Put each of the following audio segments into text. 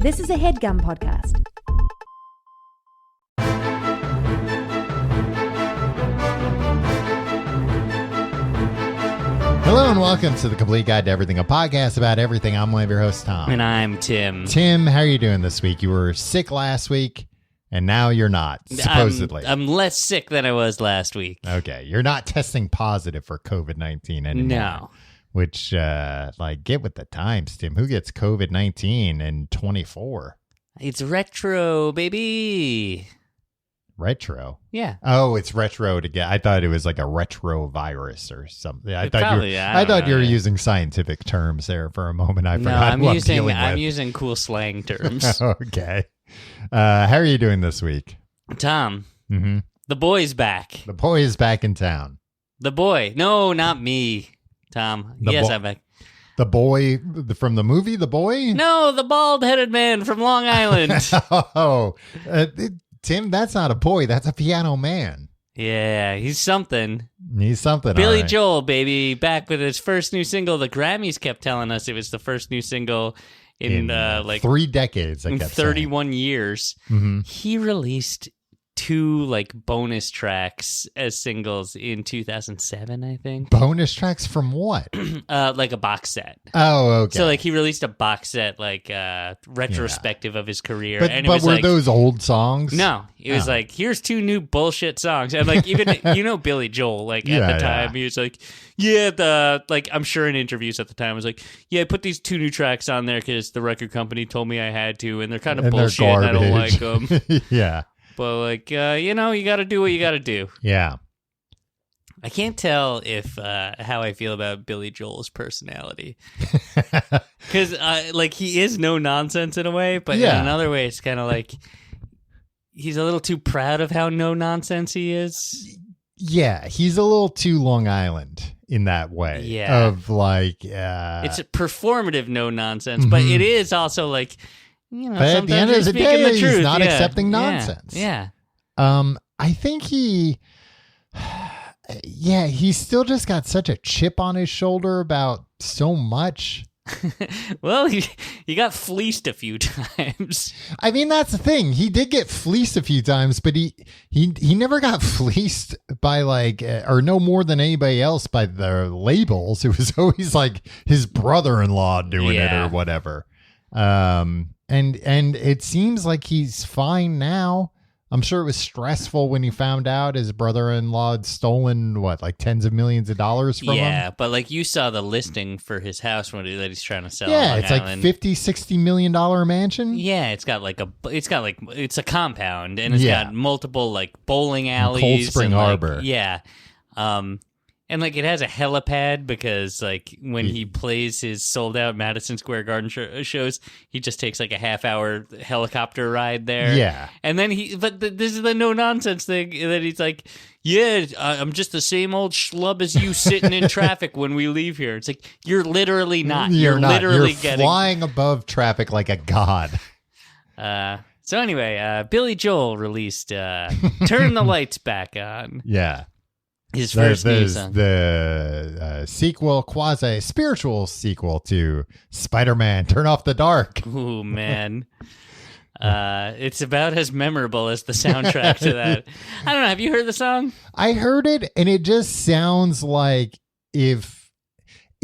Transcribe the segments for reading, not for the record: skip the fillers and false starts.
This is a HeadGum podcast. Hello and welcome to The Complete Guide to Everything, a podcast about everything. I'm one of your hosts, Tom. And I'm Tim. Tim, how are you doing this week? You were sick last week, and now you're not, supposedly. I'm less sick than I was last week. Okay, you're not testing positive for COVID-19 anymore. No. Which, get with the times, Tim. Who gets COVID-19 in 24? It's retro, baby. Retro? Yeah. Oh, it's retro to get. I thought it was like a retro virus or something. I Probably, thought you were using scientific terms there for a moment. I forgot who I'm dealing with. I'm using cool slang terms. Okay. How are you doing this week? Tom, Mm-hmm. the boy's back. The boy is back in town. The boy. No, not me, Tom. I'm back. The boy from the movie, The Boy? No, the bald-headed man from Long Island. Tim, that's not a boy. That's a piano man. Yeah, he's something. He's something. Billy right. Joel, baby, back with his first new single. The Grammys kept telling us it was the first new single in 3 decades. In 31 years. Mm-hmm. He released 2 bonus tracks as singles in 2007, I think. Bonus tracks from what? Like a box set. Oh, okay. So he released a box set retrospective of his career. But, and it but was were those old songs? No, it was here's 2 new bullshit songs. And even Billy Joel, at the time, he was I'm sure in interviews at the time was I put these 2 new tracks on there because the record company told me I had to, and they're kind of bullshit and I don't like them. Yeah. But you got to do what you got to do. Yeah. I can't tell if how I feel about Billy Joel's personality, because he is no nonsense in a way, but in another way, it's kind of he's a little too proud of how no nonsense he is. Yeah, he's a little too Long Island in that way. Yeah, of it's a performative no nonsense, but it is also but at the end of the day, he's not accepting nonsense. Yeah. I think he still just got such a chip on his shoulder about so much. Well, he got fleeced a few times. I mean, that's the thing. He did get fleeced a few times, but he never got fleeced by or no more than anybody else by the labels. It was always his brother-in-law doing it or whatever. And it seems like he's fine now. I'm sure it was stressful when he found out his brother-in-law had stolen tens of millions of dollars from him. Yeah, but you saw the listing for his house that he's trying to sell. Yeah, on it's Long Island. $50-60 million mansion. Yeah, it's a compound, and it's got multiple bowling alleys, Cold Spring Harbor. Yeah, and it has a helipad because when he plays his sold out Madison Square Garden shows, he just takes a half-hour helicopter ride there. Yeah. And then this is the no nonsense thing that he's I'm just the same old schlub as you sitting in traffic when we leave here. It's you're literally not. You're not. Literally You're flying above traffic like a god. So anyway, Billy Joel released Turn the Lights Back On. Yeah. His first new song. The sequel, quasi-spiritual sequel to Spider-Man, Turn Off the Dark. Ooh, man. It's about as memorable as the soundtrack to that. I don't know. Have you heard the song? I heard it, and it just sounds it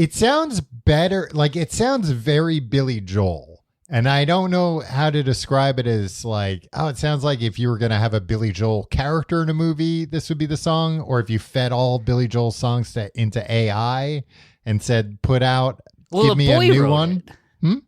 sounds better. It sounds very Billy Joel. And I don't know how to describe it as it sounds like if you were going to have a Billy Joel character in a movie, this would be the song. Or if you fed all Billy Joel songs into AI and said, give me a new one.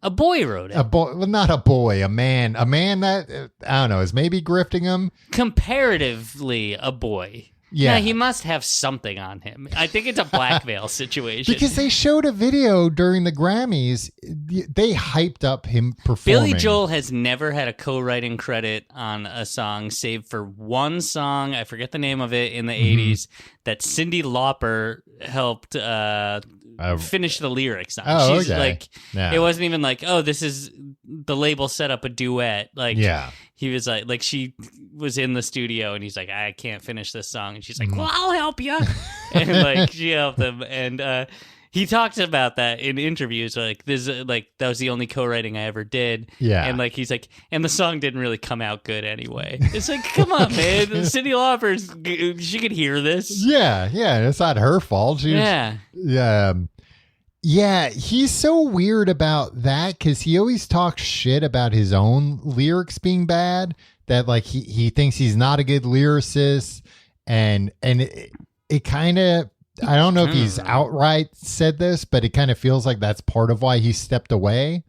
A boy wrote it. Well, not a boy, a man. A man that, I don't know, is maybe grifting him. Comparatively a boy. Yeah. He must have something on him. I think it's a blackmail situation. Because they showed a video during the Grammys. They hyped up him performing. Billy Joel has never had a co-writing credit on a song, save for one song, I forget the name of it, in the 80s, that Cyndi Lauper helped finish the lyrics on. Oh, She's okay. It wasn't even this is the label set up a duet. He was she was in the studio and he's I can't finish this song. And she's well, I'll help you. And she helped him. And he talks about that in interviews. Like this, like that was the only co-writing I ever did. Yeah, and like he's like, and the song didn't really come out good anyway. It's like, come on, man. The Cyndi Lauper, she could hear this. Yeah, it's not her fault. Yeah, he's so weird about that because he always talks shit about his own lyrics being bad. That like he thinks he's not a good lyricist, and it kind of, I don't know if he's outright said this, but it kind of feels like that's part of why he stepped away.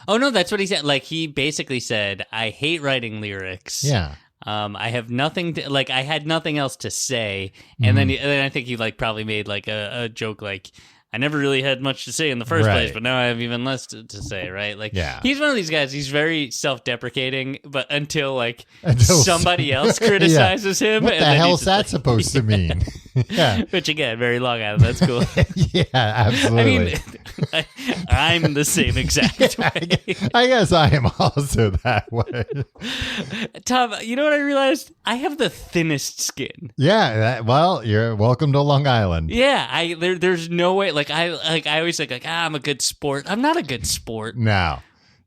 Oh no, that's what he said. Like he basically said, "I hate writing lyrics." Yeah. I have nothing to, like, I had nothing else to say, and then I think he like probably made like a joke like, I never really had much to say in the first place, but now I have even less to say, right? Like, he's one of these guys, he's very self-deprecating, but until somebody else criticizes him. What the hell's that supposed to mean? Yeah. Which, again, very long out. That's cool. Yeah, absolutely. I mean, I'm the same exact way. I guess I am also that way. Tom, you know what I realized? I have the thinnest skin. Yeah, well, you're welcome to Long Island. Yeah, there's no way. I always think I'm a good sport. I'm not a good sport. No.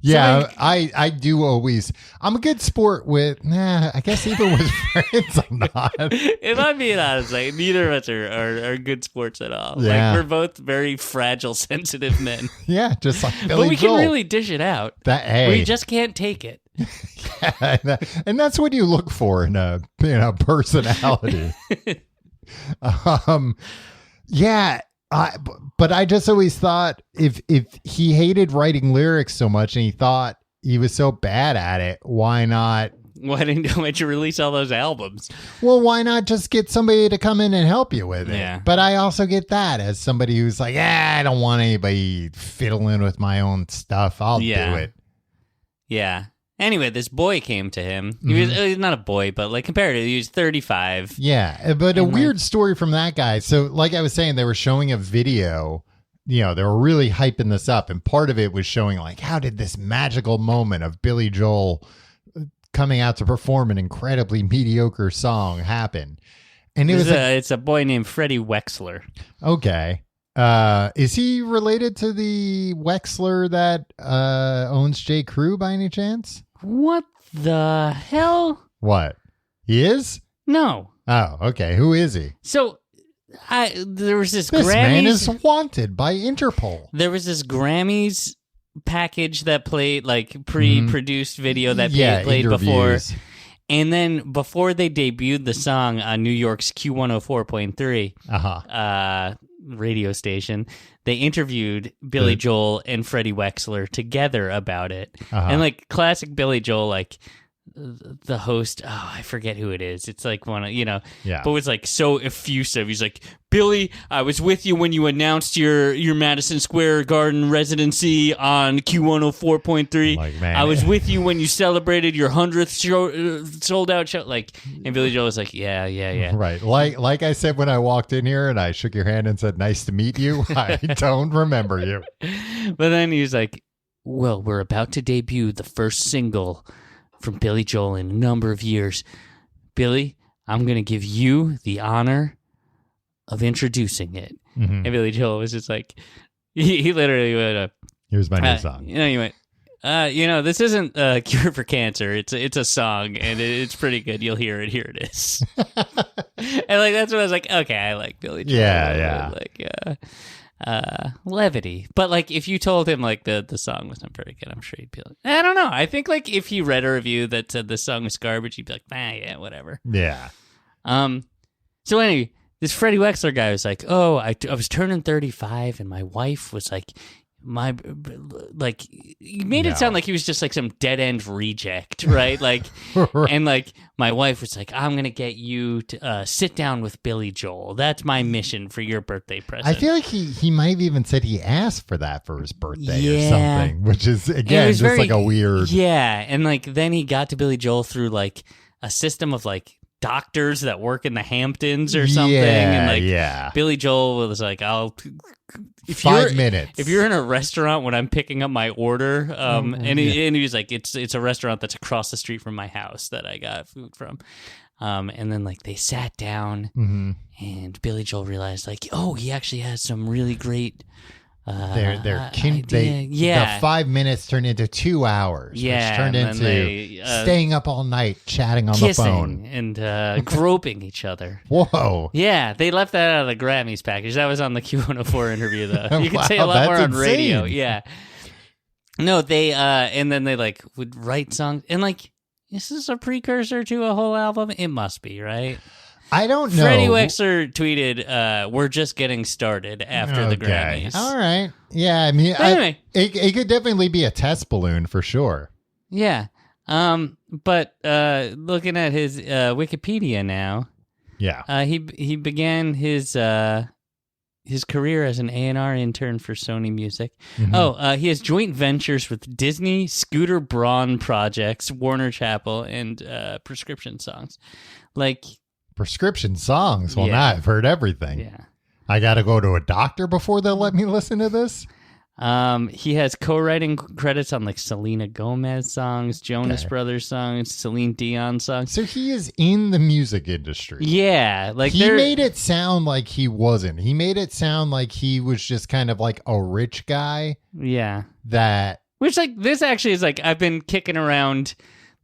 Yeah, so I do always. I'm a good sport with. I guess even with friends, I'm not. If I'm being honest, like neither of us are good sports at all. Yeah. Like we're both very fragile, sensitive men. Yeah, just like Billy But we Joel. can really dish it out. We just can't take it. Yeah, and that's what you look for in a personality. Yeah. But I just always thought if he hated writing lyrics so much and he thought he was so bad at it, why not? Why didn't you release all those albums? Well, why not just get somebody to come in and help you with it? Yeah. But I also get that as somebody who's like, I don't want anybody fiddling with my own stuff. I'll do it. Yeah. Anyway, this boy came to him. He was not a boy, but like comparatively, he was 35. Yeah, but a weird story from that guy. So like I was saying, they were showing a video, they were really hyping this up. And part of it was showing like, how did this magical moment of Billy Joel coming out to perform an incredibly mediocre song happen? And it's a boy named Freddie Wexler. Okay. Is he related to the Wexler that owns J. Crew by any chance? What the hell? What? He is? No. Oh, okay. Who is he? So, there was this This Grammys. man is wanted by Interpol. There was this Grammys package that played, like, pre-produced video that played before. And then before they debuted the song on New York's Q104.3 radio station, they interviewed Billy Joel and Freddie Wexler together about it. And like classic Billy Joel, like the host, I forget who it is. It's like one of, but it's like so effusive. He's like, Billy, I was with you when you announced your Madison Square Garden residency on Q104.3. Like, man, I was with you when you celebrated your 100th sold out show. Like, and Billy Joel was like, yeah. Right. Like I said when I walked in here and I shook your hand and said, nice to meet you. I don't remember you. But then he was like, well, we're about to debut the first single from Billy Joel in a number of years. Billy, I'm going to give you the honor of introducing it. And Billy Joel was just like, he literally went, here's my new song. He went, this isn't a cure for cancer. It's a song, and it's pretty good. You'll hear it. Here it is. And like that's when I was like, okay, I like Billy Joel. Yeah. Like levity. But like if you told him like the song wasn't very good, I'm sure he'd be like, I don't know. I think like if he read a review that said the song was garbage, he'd be like, yeah, whatever. Yeah. So anyway, this Freddie Wexler guy was like, oh, I was turning 35 and my wife was like, he made it sound like he was just like some dead end reject, right? Like, and like my wife was like, I'm gonna get you to sit down with Billy Joel. That's my mission for your birthday present. I feel like he might have even said he asked for that for his birthday or something, which is again just like a weird. Yeah, and like then he got to Billy Joel through like a system of like doctors that work in the Hamptons or something, and like Billy Joel was like, if 5 minutes. If you're in a restaurant when I'm picking up my order, and he was like, it's a restaurant that's across the street from my house that I got food from. And then like they sat down, and Billy Joel realized like, oh, he actually has some really great. The 5 minutes turned into 2 hours. Yeah, which turned into staying up all night, chatting on the phone, and groping each other. Whoa! Yeah, they left that out of the Grammys package. That was on the Q104 interview, though. You could say a Wow, lot more on that's radio. insane. Yeah. No, they and then they like would write songs, and like, is this a precursor to a whole album? It must be, right? I don't know. Freddie Wexler tweeted, "We're just getting started after the Grammys." All right. Yeah, I mean, anyway, it could definitely be a test balloon for sure. Yeah. But looking at his Wikipedia now, he began his career as an A&R intern for Sony Music. He has joint ventures with Disney, Scooter Braun Projects, Warner Chappell, and Prescription Songs. Like Prescription Songs. Well, now I've heard everything. Yeah. I got to go to a doctor before they'll let me listen to this. He has co-writing credits on like Selena Gomez songs, Jonas Brothers songs, Celine Dion songs. So he is in the music industry. Yeah, like he made it sound like he wasn't. He made it sound like he was just kind of like a rich guy. Yeah. Which like this actually is like I've been kicking around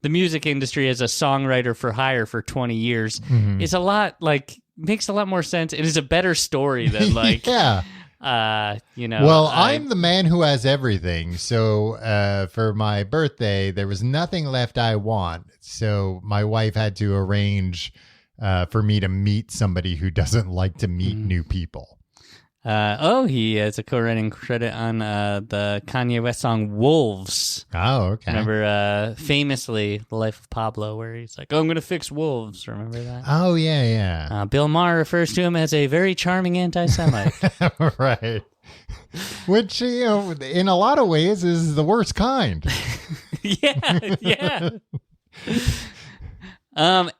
the music industry as a songwriter for hire for 20 years. It's a lot like makes a lot more sense. It is a better story than like I'm the man who has everything. So for my birthday, there was nothing left I want. So my wife had to arrange for me to meet somebody who doesn't like to meet new people. He has a co-writing credit on the Kanye West song Wolves. Oh, okay. Remember famously The Life of Pablo, where he's like, I'm going to fix wolves. Remember that? Oh, yeah. Bill Maher refers to him as a very charming anti-Semite. Right. Which, in a lot of ways is the worst kind. Yeah.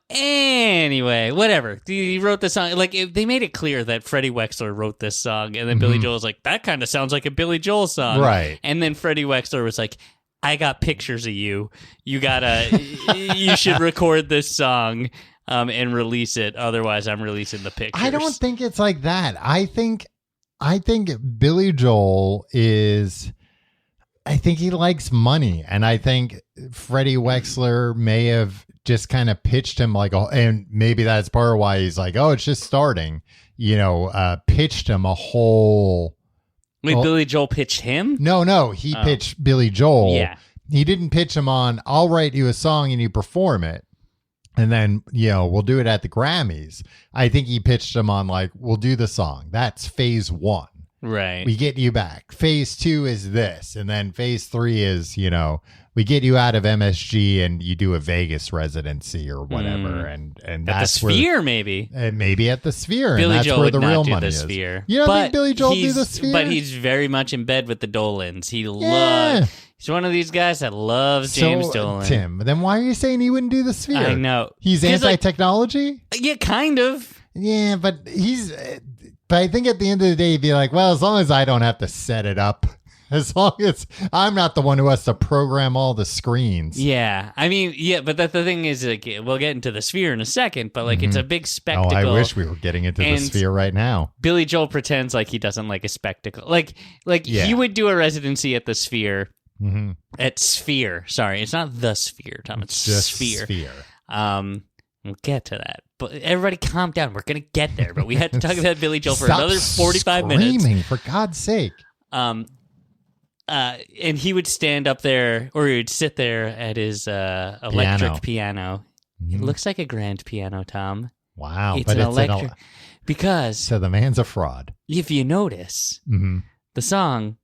Anyway, whatever. He wrote the song. Like, they made it clear that Freddie Wexler wrote this song, and then Billy Joel was like, that kind of sounds like a Billy Joel song. Right. And then Freddie Wexler was like, I got pictures of you. You should record this song and release it. Otherwise, I'm releasing the pictures. I don't think it's like that. I think Billy Joel is... I think he likes money, and I think Freddie Wexler may have just kind of pitched him like, and maybe that's part of why he's like, oh, it's just starting, pitched him a whole. Wait, Billy Joel pitched him? No, he pitched Billy Joel. Yeah. He didn't pitch him on, I'll write you a song and you perform it. And then, we'll do it at the Grammys. I think he pitched him on like, we'll do the song. That's phase 1. Right. We get you back. Phase 2 is this. And then phase 3 is, we get you out of MSG and you do a Vegas residency or whatever. And at that's the Sphere, maybe. Maybe at the Sphere. Billy and that's Joel where would the not real do money the is. Sphere. You don't think Billy Joel do the Sphere? But he's very much in bed with the Dolans. He's one of these guys that loves James Dolan. Tim, then why are you saying he wouldn't do the Sphere? I know. He's anti-technology? Yeah, kind of. Yeah, but But I think at the end of the day, he'd be like, well, as long as I don't have to set it up, as long as I'm not the one who has to program all the screens. Yeah. I mean, but the thing is, like, we'll get into the Sphere in a second, but like it's a big spectacle. Oh, I wish we were getting into the Sphere right now. Billy Joel pretends like he doesn't like a spectacle. Like he would do a residency at the Sphere. At Sphere. Sorry, it's not the Sphere, Tom. It's just Sphere. We'll get to that. But everybody calm down. We're going to get there. But we had to talk about Billy Joel for another 45 minutes. Screaming, for God's sake. And he would stand up there, or he would sit there at his electric piano. It looks like a grand piano, Tom. Wow. It's an electric. Because... So the man's a fraud. If you notice, the song,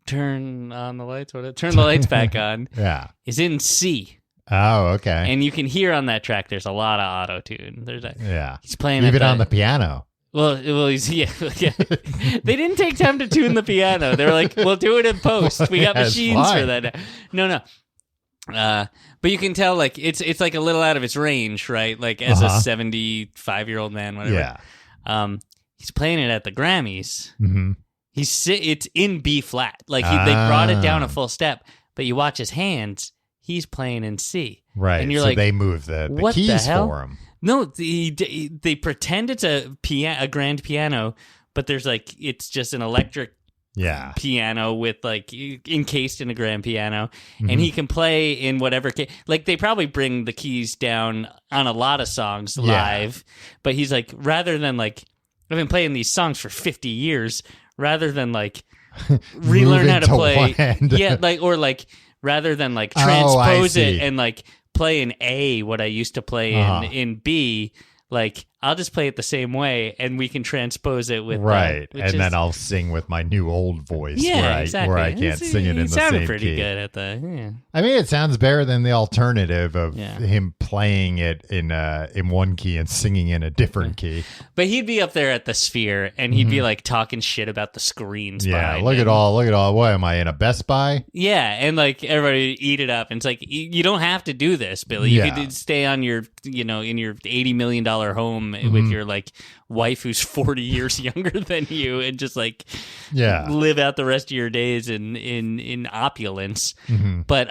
Turn on the Lights, Turn the Lights Back On, is in C. Oh, okay. And you can hear on that track, there's a lot of auto-tune. He's playing even on the piano. Well, he's yeah. They didn't take time to tune the piano. They were like, "We'll do it in post. We got machines for that." No. But you can tell, like it's like a little out of its range, right? Like as a 75-year-old man, whatever. Yeah. He's playing it at the Grammys. It's in B flat. Like they brought it down a full step, but you watch his hands. He's playing in C. Right. And you're so like, they move the what the keys hell? for him. No, they pretend it's a grand piano, but there's like it's just an electric piano with like encased in a grand piano, and he can play in whatever like they probably bring the keys down on a lot of songs live, but he's like, rather than like, I've been playing these songs for 50 years, rather than like relearn how to play like, or like rather than like transpose it and like play in A what I used to play in B, like I'll just play it the same way, and we can transpose it with then I'll sing with my new old voice. Exactly. Where I can't sing it in the same key. Sounded pretty good at the. I mean, it sounds better than the alternative of him playing it in one key and singing in a different key. But he'd be up there at the Sphere, and he'd be like talking shit about the screens. Yeah, look at all. What am I in a Best Buy? Yeah, and like everybody eat it up. And it's like you don't have to do this, Billy. You could stay on your, in your $80 million home with your like wife who's 40 years younger than you, and just like live out the rest of your days in opulence. But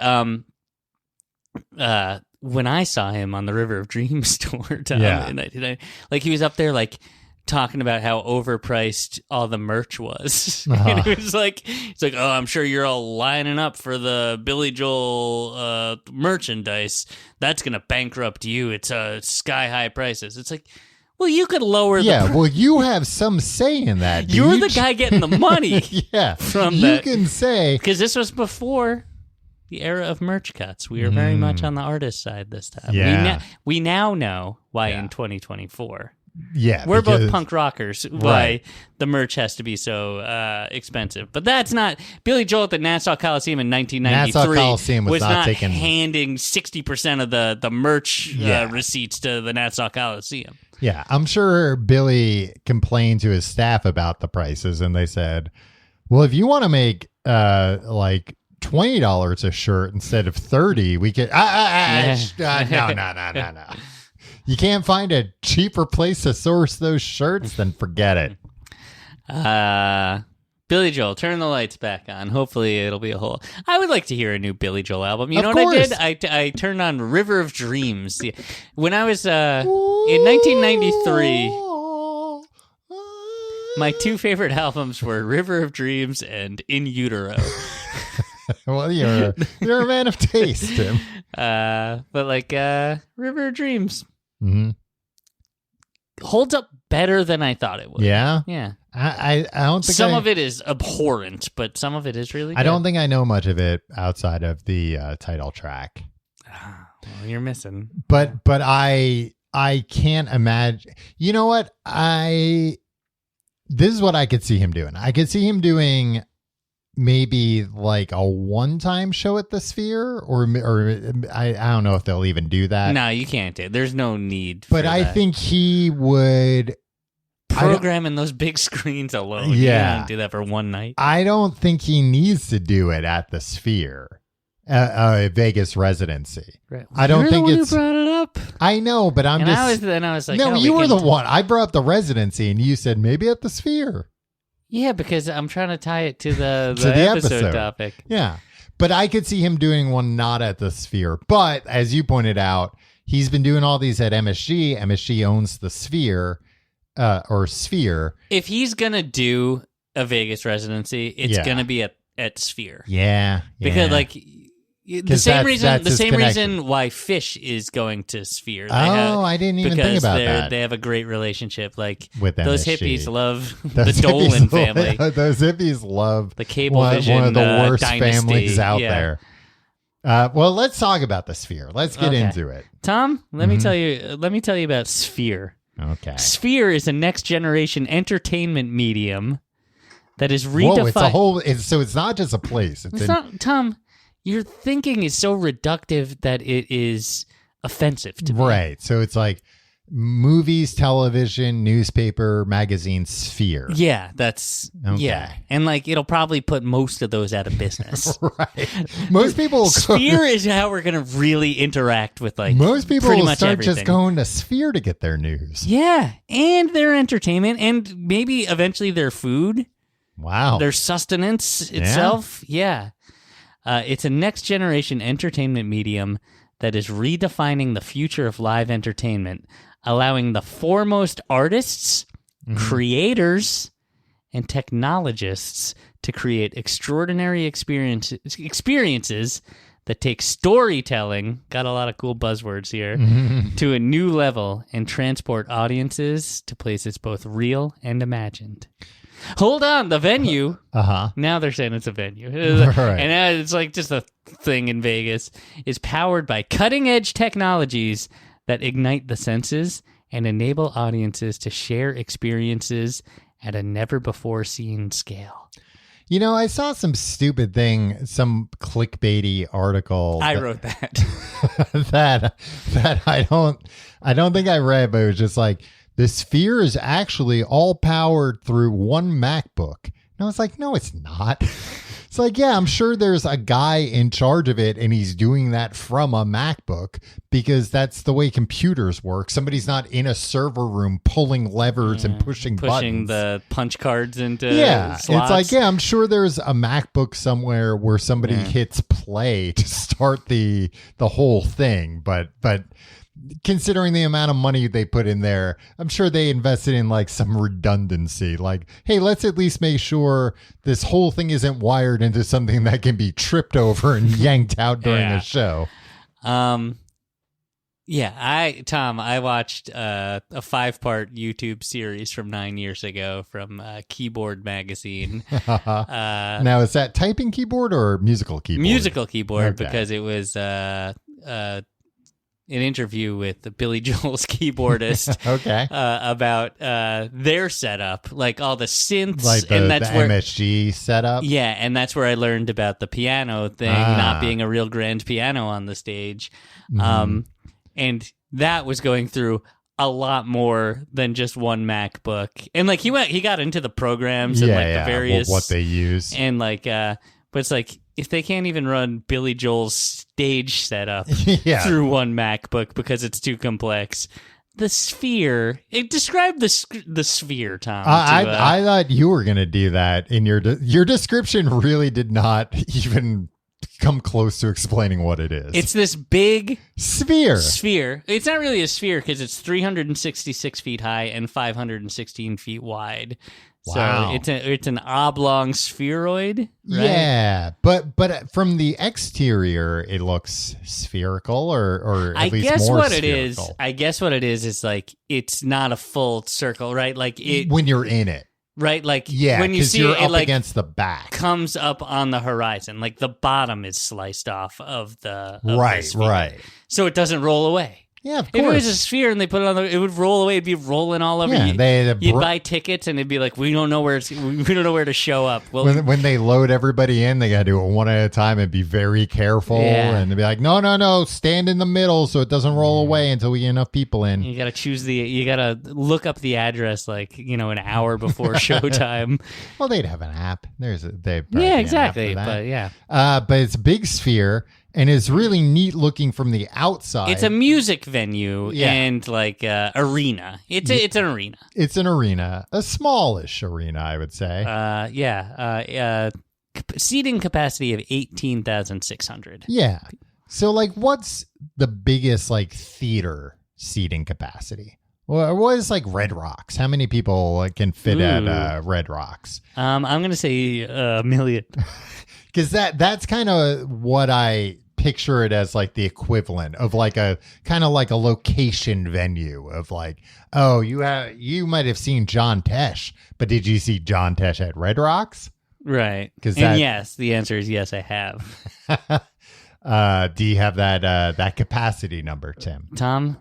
when I saw him on the River of Dreams tour, Tom, and like he was up there like talking about how overpriced all the merch was. And it was like, it's like, oh, I'm sure you're all lining up for the Billy Joel merchandise. That's gonna bankrupt you. It's sky high prices. It's like, well, you could lower well, you have some say in that. You're the guy getting the money. From that. You can say. Because this was before the era of merch cuts. We were very much on the artist side this time. Yeah. We now know why in 2024. Yeah. We're both punk rockers, why the merch has to be so expensive. But that's not... Billy Joel at the Nassau Coliseum in 1993 Nassau Coliseum was not handing 60% of the merch receipts to the Nassau Coliseum. Yeah, I'm sure Billy complained to his staff about the prices, and they said, well, if you want to make like $20 a shirt instead of $30, we could... No. You can't find a cheaper place to source those shirts? Then forget it. Billy Joel, turn the lights back on. Hopefully it'll be a whole... I would like to hear a new Billy Joel album. You know what I did? I turned on River of Dreams. When I was in 1993, my two favorite albums were River of Dreams and In Utero. Well, you're a man of taste, Tim. But like River of Dreams holds up better than I thought it would. Yeah? Yeah. I don't think some of it is abhorrent, but some of it is really good. I don't think I know much of it outside of the title track. Well, you're missing. But I can't imagine. You know what? This is what I could see him doing. I could see him doing maybe like a one-time show at the Sphere, or I don't know if they'll even do that. No, you can't do it. There's no need. But I think he would programming those big screens alone. Yeah, you don't do that for one night. I don't think he needs to do it at the Sphere, Vegas residency. Right. I don't think it's. You brought it up. I know, but I was like, no, you were the one. I brought up the residency, and you said maybe at the Sphere. Yeah, because I'm trying to tie it to the episode topic. Yeah, but I could see him doing one not at the Sphere. But as you pointed out, he's been doing all these at MSG. MSG owns the Sphere. Or Sphere. If he's gonna do a Vegas residency, it's gonna be at Sphere. Yeah, because like the same reason why Fish is going to Sphere. I didn't even think about that. They have a great relationship. Like with those MSG. Hippies love the Dolan family. Those hippies love the Cablevision. One of the worst dynasty. families out there. Well, let's talk about the Sphere. Let's get into it. Tom, let me tell you about Sphere. Okay. Sphere is a next generation entertainment medium that is redefined. Whoa, it's a whole. So it's not just a place. It's not, Tom. Your thinking is so reductive that it is offensive to me. Right. So it's like movies, television, newspaper, magazine, Sphere. Yeah, that's and like it'll probably put most of those out of business. Right. Most people Sphere is how we're gonna really interact with like most people pretty will much start everything. just going to Sphere to get their news. Yeah, and their entertainment, and maybe eventually their food. Wow. Their sustenance itself. Yeah. It's a next generation entertainment medium that is redefining the future of live entertainment, allowing the foremost artists, creators, and technologists to create extraordinary experiences that take storytelling, got a lot of cool buzzwords here, to a new level and transport audiences to places both real and imagined. Hold on, the venue. Now they're saying it's a venue. Right. And it's like just a thing in Vegas, is powered by cutting-edge technologies that ignite the senses and enable audiences to share experiences at a never-before-seen scale. You know, I saw some stupid thing, some clickbaity article. I wrote that. that I don't think I read, but it was just like, the Sphere is actually all powered through one MacBook. And I was like, no, it's not. It's like, yeah, I'm sure there's a guy in charge of it and he's doing that from a MacBook because that's the way computers work. Somebody's not in a server room pulling levers and pushing buttons. The punch cards into slots. It's like, yeah, I'm sure there's a MacBook somewhere where somebody hits play to start the whole thing. But considering the amount of money they put in there, I'm sure they invested in like some redundancy. Like, hey, let's at least make sure this whole thing isn't wired into something that can be tripped over and yanked out during a show. Tom, I watched a 5-part YouTube series from 9 years ago from Keyboard Magazine. Now, is that typing keyboard or musical keyboard? Musical keyboard, because it was an interview with Billy Joel's keyboardist about their setup, like all the synths. Like and that's the MSG setup? Yeah, and that's where I learned about the piano thing, not being a real grand piano on the stage. And that was going through a lot more than just one MacBook. And like he got into the programs and the various... what they use. And like, but it's like, if they can't even run Billy Joel's stage setup through one MacBook because it's too complex, the Sphere. Describe the Sphere, Tom. I thought you were going to do that in your description. Really did not even come close to explaining what it is. It's this big sphere. It's not really a sphere because it's 366 feet high and 516 feet wide. Wow. So it's an oblong spheroid, right? Yeah, but from the exterior, it looks spherical, or at least more spherical. I guess what it is like it's not a full circle, right? Like it when you're in it, right? Like yeah, when you see you're it, up like against the back, comes up on the horizon, like the bottom is sliced off of the right. So it doesn't roll away. Yeah, of course. If it was a sphere and they put it on, it would roll away. It'd be rolling all over. Yeah, you'd buy tickets and it'd be like, we don't know where to show up. Well, when they load everybody in, they got to do it one at a time and be very careful. Yeah. And they'd be like, no, stand in the middle so it doesn't roll away until we get enough people in. You got to you got to look up the address like, an hour before showtime. Well, they'd have an app. Exactly. But yeah. But it's a big sphere. And it's really neat looking from the outside. It's a music venue and like arena. It's an arena. It's an arena, a smallish arena, I would say. Seating capacity of 18,600. Yeah. So like, what's the biggest like theater seating capacity? What is like Red Rocks? How many people can fit at Red Rocks? I'm gonna say 1 million. Because that's kind of what I picture it as, like the equivalent of like a kind of like a location venue of like, oh, you might have seen John Tesh, but did you see John Tesh at Red Rocks? Right. Yes, the answer is yes, I have. Do you have that capacity number, Tim? Tom,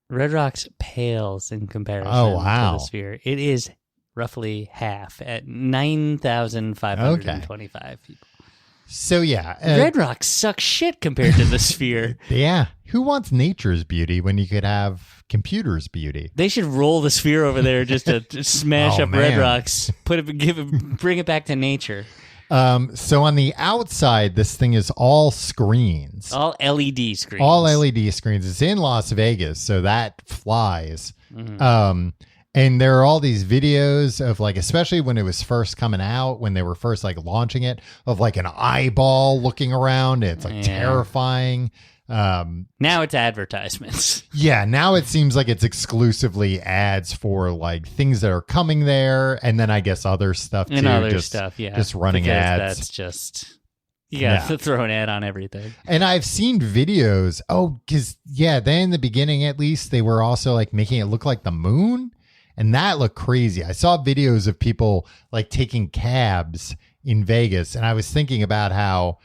Red Rocks pales in comparison to the Sphere. It is roughly half at 9,525 people. So yeah, Red Rocks sucks shit compared to the Sphere. Yeah, who wants nature's beauty when you could have computer's beauty? They should roll the Sphere over there just to smash up Red Rocks, bring it back to nature. So on the outside, this thing is all screens, all LED screens, It's in Las Vegas, so that flies. Mm-hmm. And there are all these videos of like, especially when it was first coming out, when they were first like launching it, of like an eyeball looking around. It's like terrifying. Now it's advertisements. Yeah, now it seems like it's exclusively ads for like things that are coming there, and then I guess other stuff too. And other stuff, yeah. Just running because ads. That's just you gotta throw an ad on everything. And I've seen videos. Oh, because then in the beginning at least they were also like making it look like the moon, and that looked crazy. I saw videos of people like taking cabs in Vegas, and I was thinking about how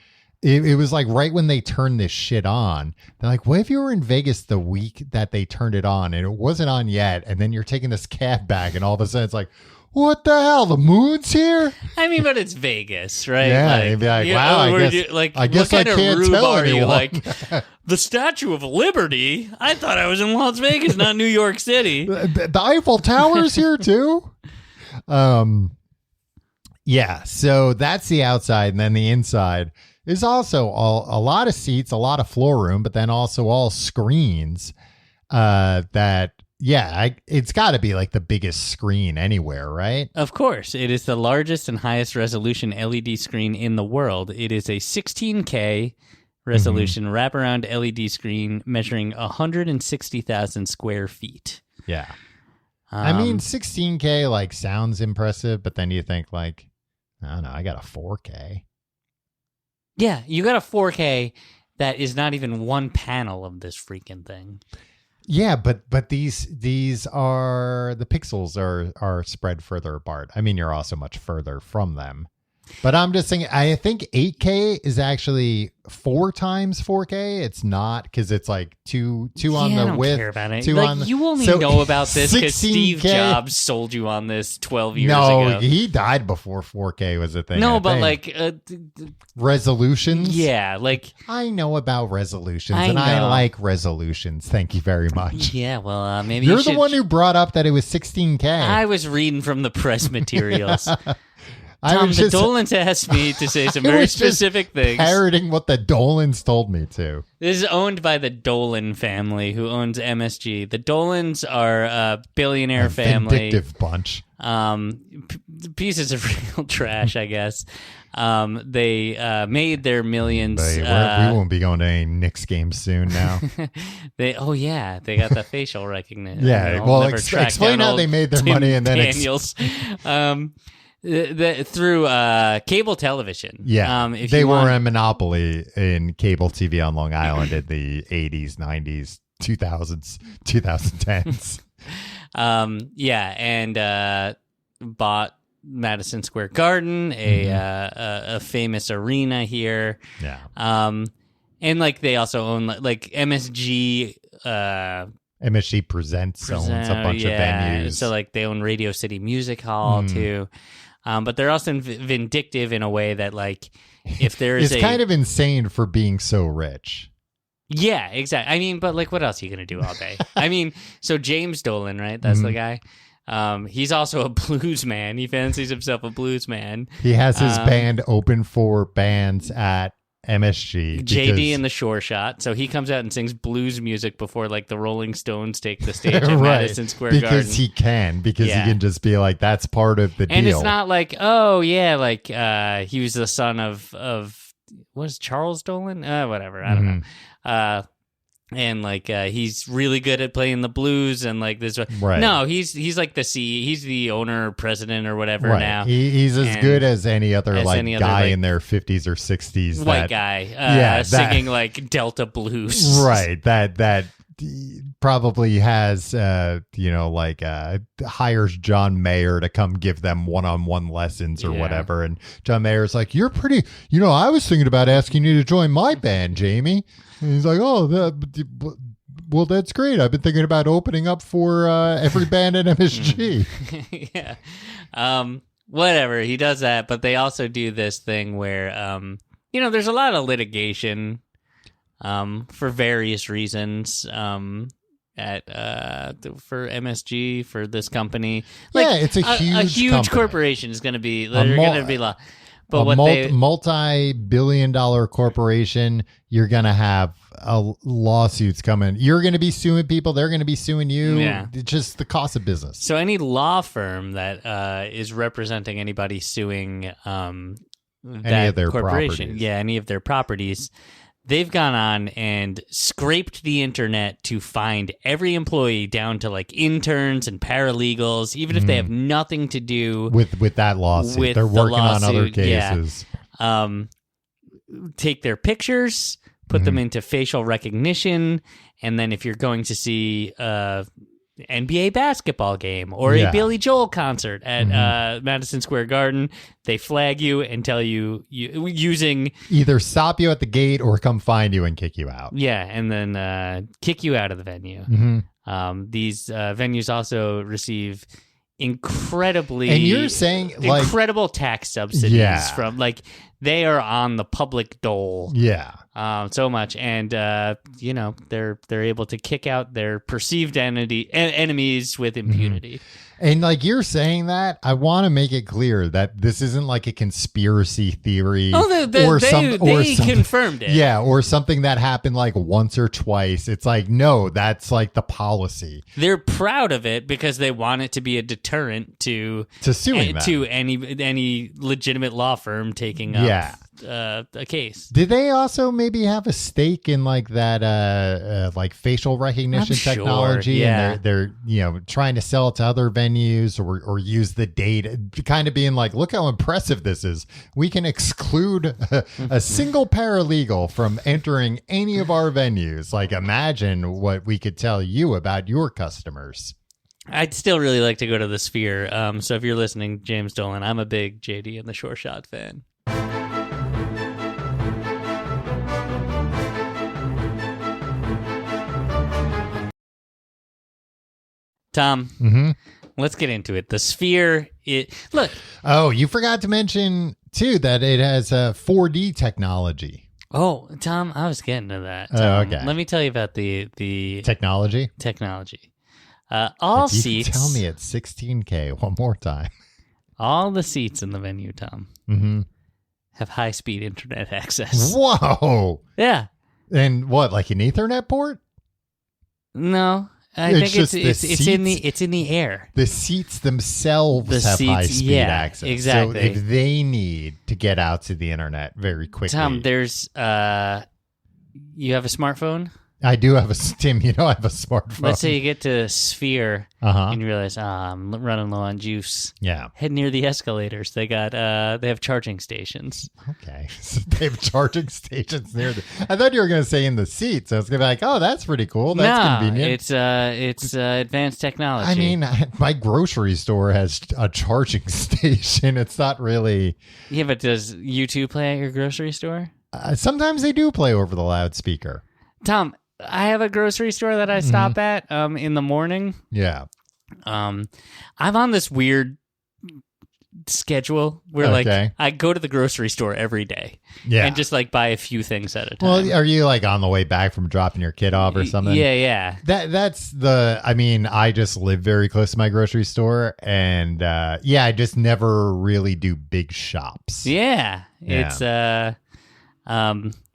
it was like right when they turned this shit on. They're like, what if you were in Vegas the week that they turned it on and it wasn't on yet, and then you're taking this cab back, and all of a sudden it's like, what the hell? The moon's here? I mean, but it's Vegas, right? Yeah, they'd be like, wow, I guess I can't tell anyone. Like, the Statue of Liberty? I thought I was in Las Vegas, not New York City. The Eiffel Tower's here too? Yeah, so that's the outside, and then the inside is also a lot of seats, a lot of floor room, but then also all screens it's got to be like the biggest screen anywhere, right? Of course. It is the largest and highest resolution LED screen in the world. It is a 16K resolution wraparound LED screen measuring 160,000 square feet. Yeah. I mean, 16K like sounds impressive, but then you think like, I don't know, I got a 4K. Yeah, you got a 4K that is not even one panel of this freaking thing. Yeah, but these are the pixels are spread further apart. I mean, you're also much further from them. But I'm just saying, I think 8K is actually 4 times 4K. It's not, because it's like two on the I don't width. Care about it. Two like, on the, you only know about this because Steve Jobs sold you on this 12 years ago. No, he died before 4K was a thing. No, but like resolutions. Yeah, like I know about resolutions, I like resolutions. Thank you very much. Yeah, well, maybe you're the one who brought up that it was 16K. I was reading from the press materials. Tom, the Dolans asked me to say some very specific things. Parroting what the Dolans told me to. This is owned by the Dolan family, who owns MSG. The Dolans are a billionaire family. Vindictive bunch. Pieces of real trash, I guess. They made their millions. We won't be going to any Knicks games soon now. They got the facial recognition. Yeah, well, explain how they made their money and then Daniels. Through cable television. Yeah, they were a monopoly in cable TV on Long Island in the 80s, 90s, 2000s, 2010s. And bought Madison Square Garden, a famous arena here. Yeah. And like they also own like MSG. MSG owns a bunch of venues. So like they own Radio City Music Hall too. But they're also vindictive in a way that, like, if there's it's kind of insane for being so rich. Yeah, exactly. I mean, but, like, what else are you going to do all day? I mean, so James Dolan, right? That's the guy. He's also a blues man. He fancies himself a blues man. He has his band open for bands at MSG. JD and the Shore Shot. So he comes out and sings blues music before like the Rolling Stones take the stage at Madison Square Garden. Because he can just be like, that's part of the deal. And it's not like, oh yeah, like he was the son of was Charles Dolan? Whatever. I don't know. And like he's really good at playing the blues and like this. Right. No, he's like he's the owner, president, or whatever now. He's as good as any other guy in their 50s or 60s. White guy, singing like Delta blues. Right. That probably has hires John Mayer to come give them one-on-one lessons or whatever. And John Mayer's like, you're pretty. I was thinking about asking you to join my band, Jamie. And he's like, well, that's great. I've been thinking about opening up for every band at MSG. Yeah. Whatever. He does that, but they also do this thing where, there's a lot of litigation for various reasons for MSG, for this company. Like, it's a huge corporation is going to be, they're going to be law. But multi-billion-dollar corporation, you're going to have lawsuits coming. You're going to be suing people. They're going to be suing you. Yeah. It's just the cost of business. So any law firm that is representing anybody suing any of their corporation, properties. any of their properties, they've gone on and scraped the internet to find every employee down to like interns and paralegals, even if they have nothing to do with that lawsuit. They're working on other cases. Yeah. Take their pictures, put them into facial recognition, and then if you're going to see NBA basketball game or a Billy Joel concert at Madison Square Garden, they flag you and tell you using either stop you at the gate or come find you and kick you out. Yeah, and then kick you out of the venue. These venues also receive incredibly and you're saying incredible tax subsidies from like they are on the public dole. So much, and they're able to kick out their perceived enemies with impunity. And like you're saying that, I want to make it clear that this isn't like a conspiracy theory. Oh, they confirmed it. Yeah, or something that happened like once or twice. It's like, no, that's like the policy. They're proud of it because they want it to be a deterrent to suing them. To any legitimate law firm taking up a case. Did they also maybe have a stake in like that like facial recognition technology? Sure, and they're trying to sell it to other venues or use the data, kind of being like, look how impressive this is. We can exclude a single paralegal from entering any of our venues. Like, imagine what we could tell you about your customers. I'd still really like to go to the Sphere. So if you're listening, James Dolan, I'm a big JD and the Sure Shot fan. Tom, let's get into it. The Sphere, look. Oh, you forgot to mention, too, that it has 4D technology. Oh, Tom, I was getting to that. Okay. Let me tell you about the technology. All if you seats. Tell me it's 16K one more time. All the seats in the venue, Tom, have high-speed internet access. Whoa. Yeah. And what, like an Ethernet port? No. I think it's in the air. The seats themselves have high-speed access. Exactly. So if they need to get out to the internet very quickly. Tom, there's you have a smartphone? I do have Tim, I have a smartphone. Let's say you get to Sphere and you realize, I'm running low on juice. Yeah. Head near the escalators. They have charging stations. Okay. So they have charging stations near I thought you were going to say in the seats. I was going to be like, oh, that's pretty cool. That's convenient. It's advanced technology. I mean, my grocery store has a charging station. It's not really. Yeah, but does U2 play at your grocery store? Sometimes they do play over the loudspeaker. Tom, I have a grocery store that I stop at in the morning. Yeah. I'm on this weird schedule where like I go to the grocery store every day. Yeah. And just like buy a few things at a time. Well, are you like on the way back from dropping your kid off or something? Yeah. I just live very close to my grocery store and I just never really do big shops. Yeah. It's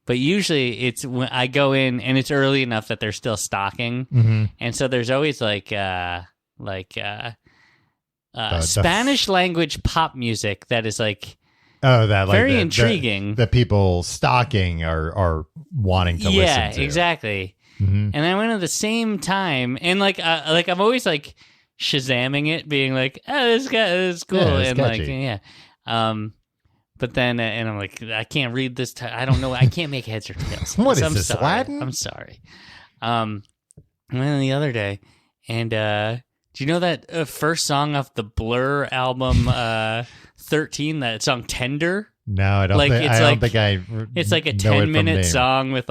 but usually it's when I go in and it's early enough that they're still stocking. And so there's always Spanish language pop music that is like very intriguing. The people stocking are wanting to listen to. Yeah, exactly. And I went at the same time and I'm always like Shazamming it, being like, oh, this is cool. Yeah, and but then, and I'm like, I can't read this. I don't know. I can't make heads or tails. What is this, Latin? I'm sorry. I went in the other day, and do you know that first song off the Blur album, 13, that song Tender? No, I don't think It's like a 10-minute song with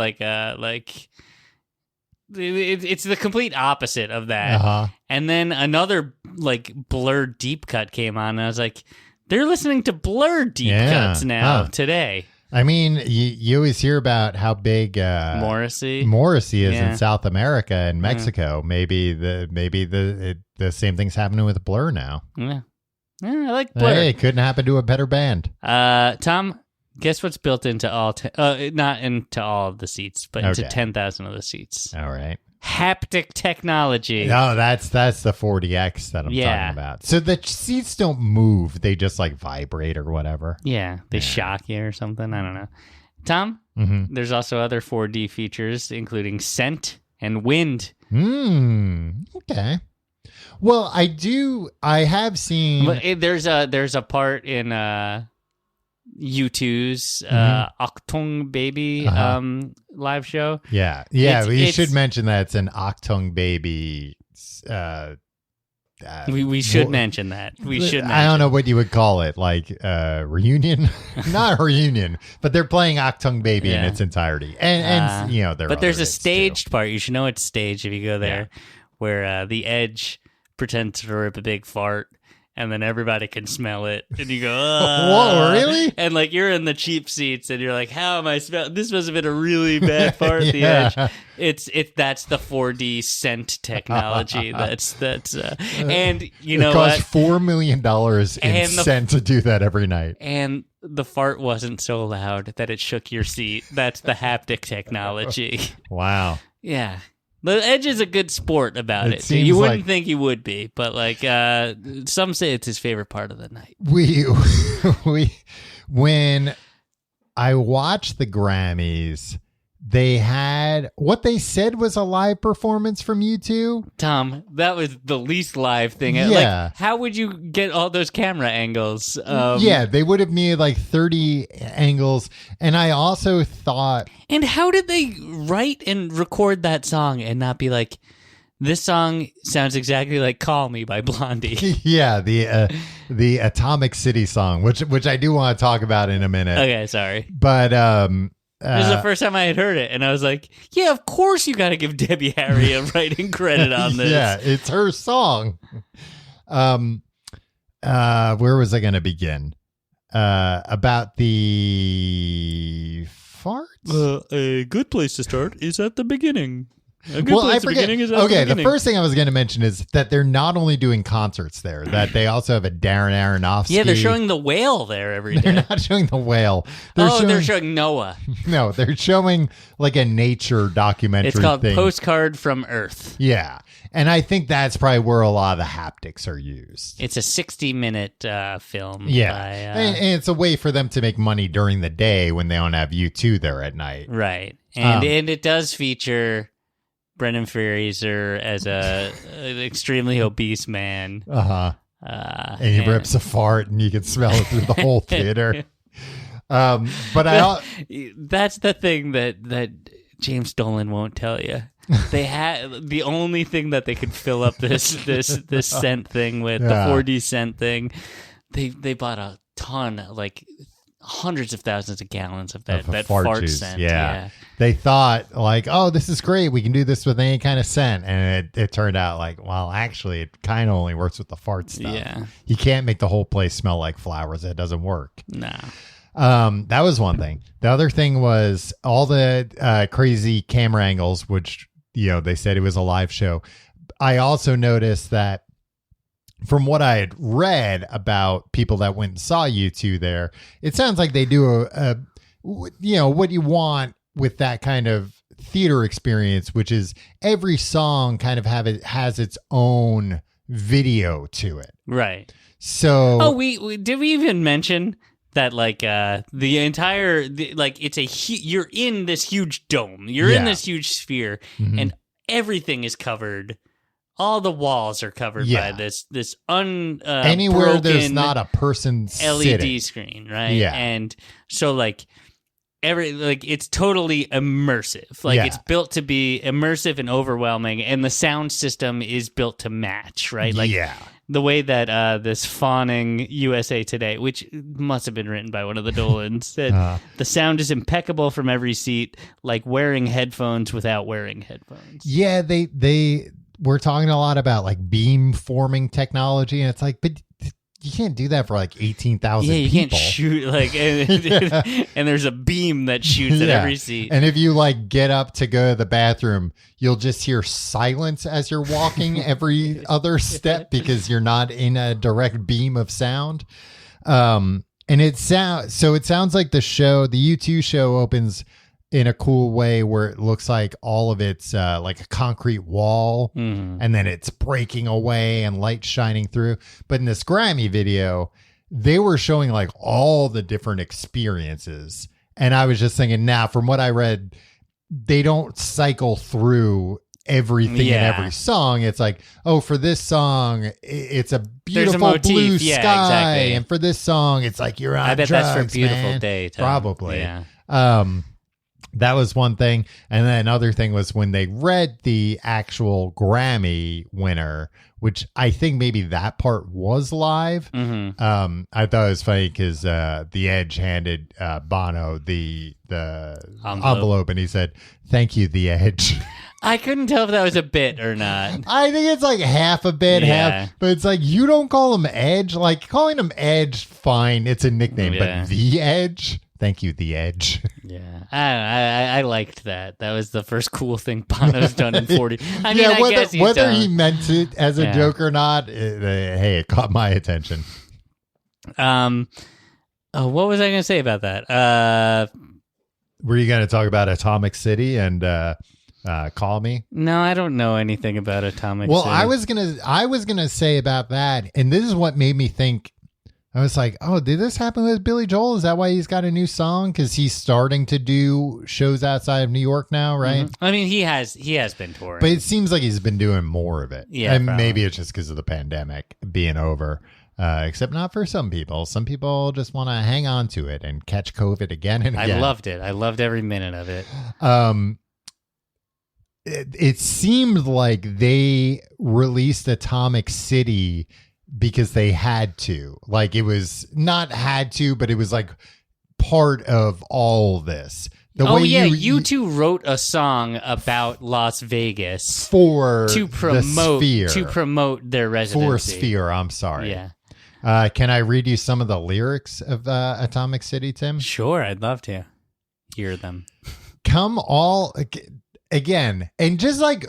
it's the complete opposite of that. And then another like Blur deep cut came on, and I was like, they're listening to Blur deep cuts now today. I mean, you always hear about how big Morrissey is in South America and Mexico. Maybe the same thing's happening with Blur now. Yeah, I like Blur. Hey, it couldn't happen to a better band. Tom, guess what's built into all? Not into all of the seats, but into 10,000 of the seats. All right. Haptic technology. No, that's the 40X that I'm talking about. So the seats don't move; they just like vibrate or whatever. Yeah, they shock you or something. I don't know. Tom, Mm-hmm. there's also other 4D features, including scent and wind. Okay. Well, I have seen. But there's a part in U2's Octung Baby live show. Yeah. We should mention that it's an Octung Baby. We should mention that. I don't know what you would call it, like reunion, not a reunion, but they're playing Octung Baby in its entirety, and you know, but there's a staged part. You should know it's staged if you go there, where the Edge pretends to rip a big fart. And then everybody can smell it, and you go, "Whoa, really?" And like you're in the cheap seats, and you're like, "How am I smelling? This must have been a really bad fart." The Edge. That's the 4D scent technology. And you know what? It costs $4 million in scent to do that every night. And the fart wasn't so loud that it shook your seat. That's the haptic technology. Wow. Yeah. The Edge is a good sport about it. You wouldn't think he would be, but like some say it's his favorite part of the night. When I watched the Grammys, they had what they said was a live performance from U2. Tom, that was the least live thing. Yeah. Like, how would you get all those camera angles? They would have needed like 30 angles. And I also thought... And how did they write and record that song and not be like, this song sounds exactly like Call Me by Blondie? Yeah, the Atomic City song, which I do want to talk about in a minute. Okay, sorry. But... this is the first time I had heard it, and I was like, yeah, of course you got to give Debbie Harry a writing credit on this. Yeah, it's her song. Where was I going to begin? About the farts? A good place to start is at the beginning. I forget. The first thing I was going to mention is that they're not only doing concerts there, that they also have a Darren Aronofsky. Yeah, they're showing the whale there every day. They're not showing the whale. They're showing Noah. No, they're showing like a nature documentary. It's called Postcard from Earth. Yeah, and I think that's probably where a lot of the haptics are used. It's a 60-minute film. Yeah, and it's a way for them to make money during the day when they don't have U2 there at night. Right, and it does feature Brendan Fraser as an extremely obese man. And he rips a fart and you can smell it through the whole theater. But that's the thing that James Dolan won't tell you. They had the only thing that they could fill up this scent thing with, the 4D scent thing. They bought a ton, like hundreds of thousands of gallons of that fart juice. scent. Yeah. They thought like, oh, this is great. We can do this with any kind of scent. And it turned out like, well, actually, it kind of only works with the fart stuff. Yeah. You can't make the whole place smell like flowers. It doesn't work. No. That was one thing. The other thing was all the crazy camera angles, which, you know, they said it was a live show. I also noticed that from what I had read about people that went and saw U2 there, it sounds like they do what you want with that kind of theater experience, which is every song kind of has its own video to it. Right. So, we did we even mention that like the entire you're in this huge dome, you're in this huge sphere, and everything is covered. All the walls are covered by this anywhere there's not a person LED sitting. screen, right? Yeah, and so like it's totally immersive. Like it's built to be immersive and overwhelming, and the sound system is built to match, right? Like the way that this fawning USA Today, which must have been written by one of the Dolans, said the sound is impeccable from every seat, like wearing headphones without wearing headphones. Yeah, we're talking a lot about like beam forming technology, and it's like, but you can't do that for like 18,000 people. You can't shoot like, and there's a beam that shoots at every seat. And if you like get up to go to the bathroom, you'll just hear silence as you're walking every other step because you're not in a direct beam of sound. And it sounds like the U2 show opens in a cool way where it looks like all of it's like a concrete wall and then it's breaking away and light shining through. But in this Grammy video, they were showing like all the different experiences. And I was just thinking, now from what I read, they don't cycle through everything in every song. It's like, oh, for this song, it's a beautiful blue sky. Exactly. And for this song, it's like you're on drugs, that's for Beautiful man. Day. Tom. Probably. Yeah. That was one thing. And then another thing was when they read the actual Grammy winner, which I think maybe that part was live. Mm-hmm. I thought it was funny because The Edge handed Bono the envelope and he said, "Thank you, The Edge." I couldn't tell if that was a bit or not. I think it's like half a bit, half. But it's like, you don't call him Edge. Like, calling him Edge, fine. It's a nickname. But The Edge? Thank you, The Edge. Yeah, I liked that. That was the first cool thing Bono's done in 40. I mean, I guess whether he meant it as a joke or not, hey, it caught my attention. What was I going to say about that? Were you going to talk about Atomic City and Call Me? No, I don't know anything about Atomic City. Well, I was gonna say about that, and this is what made me think. I was like, oh, did this happen with Billy Joel? Is that why he's got a new song? Because he's starting to do shows outside of New York now, right? Mm-hmm. I mean, he has been touring. But it seems like he's been doing more of it. Yeah, and maybe it's just because of the pandemic being over. Except not for some people. Some people just want to hang on to it and catch COVID again and again. I loved it. I loved every minute of it. It seemed like they released Atomic City because they had to. Like, it was not had to, but it was like part of all this. You two wrote a song about Las Vegas to promote their residency. For Sphere, I'm sorry. Yeah. Can I read you some of the lyrics of Atomic City, Tim? Sure, I'd love to hear them. Come all again, and just like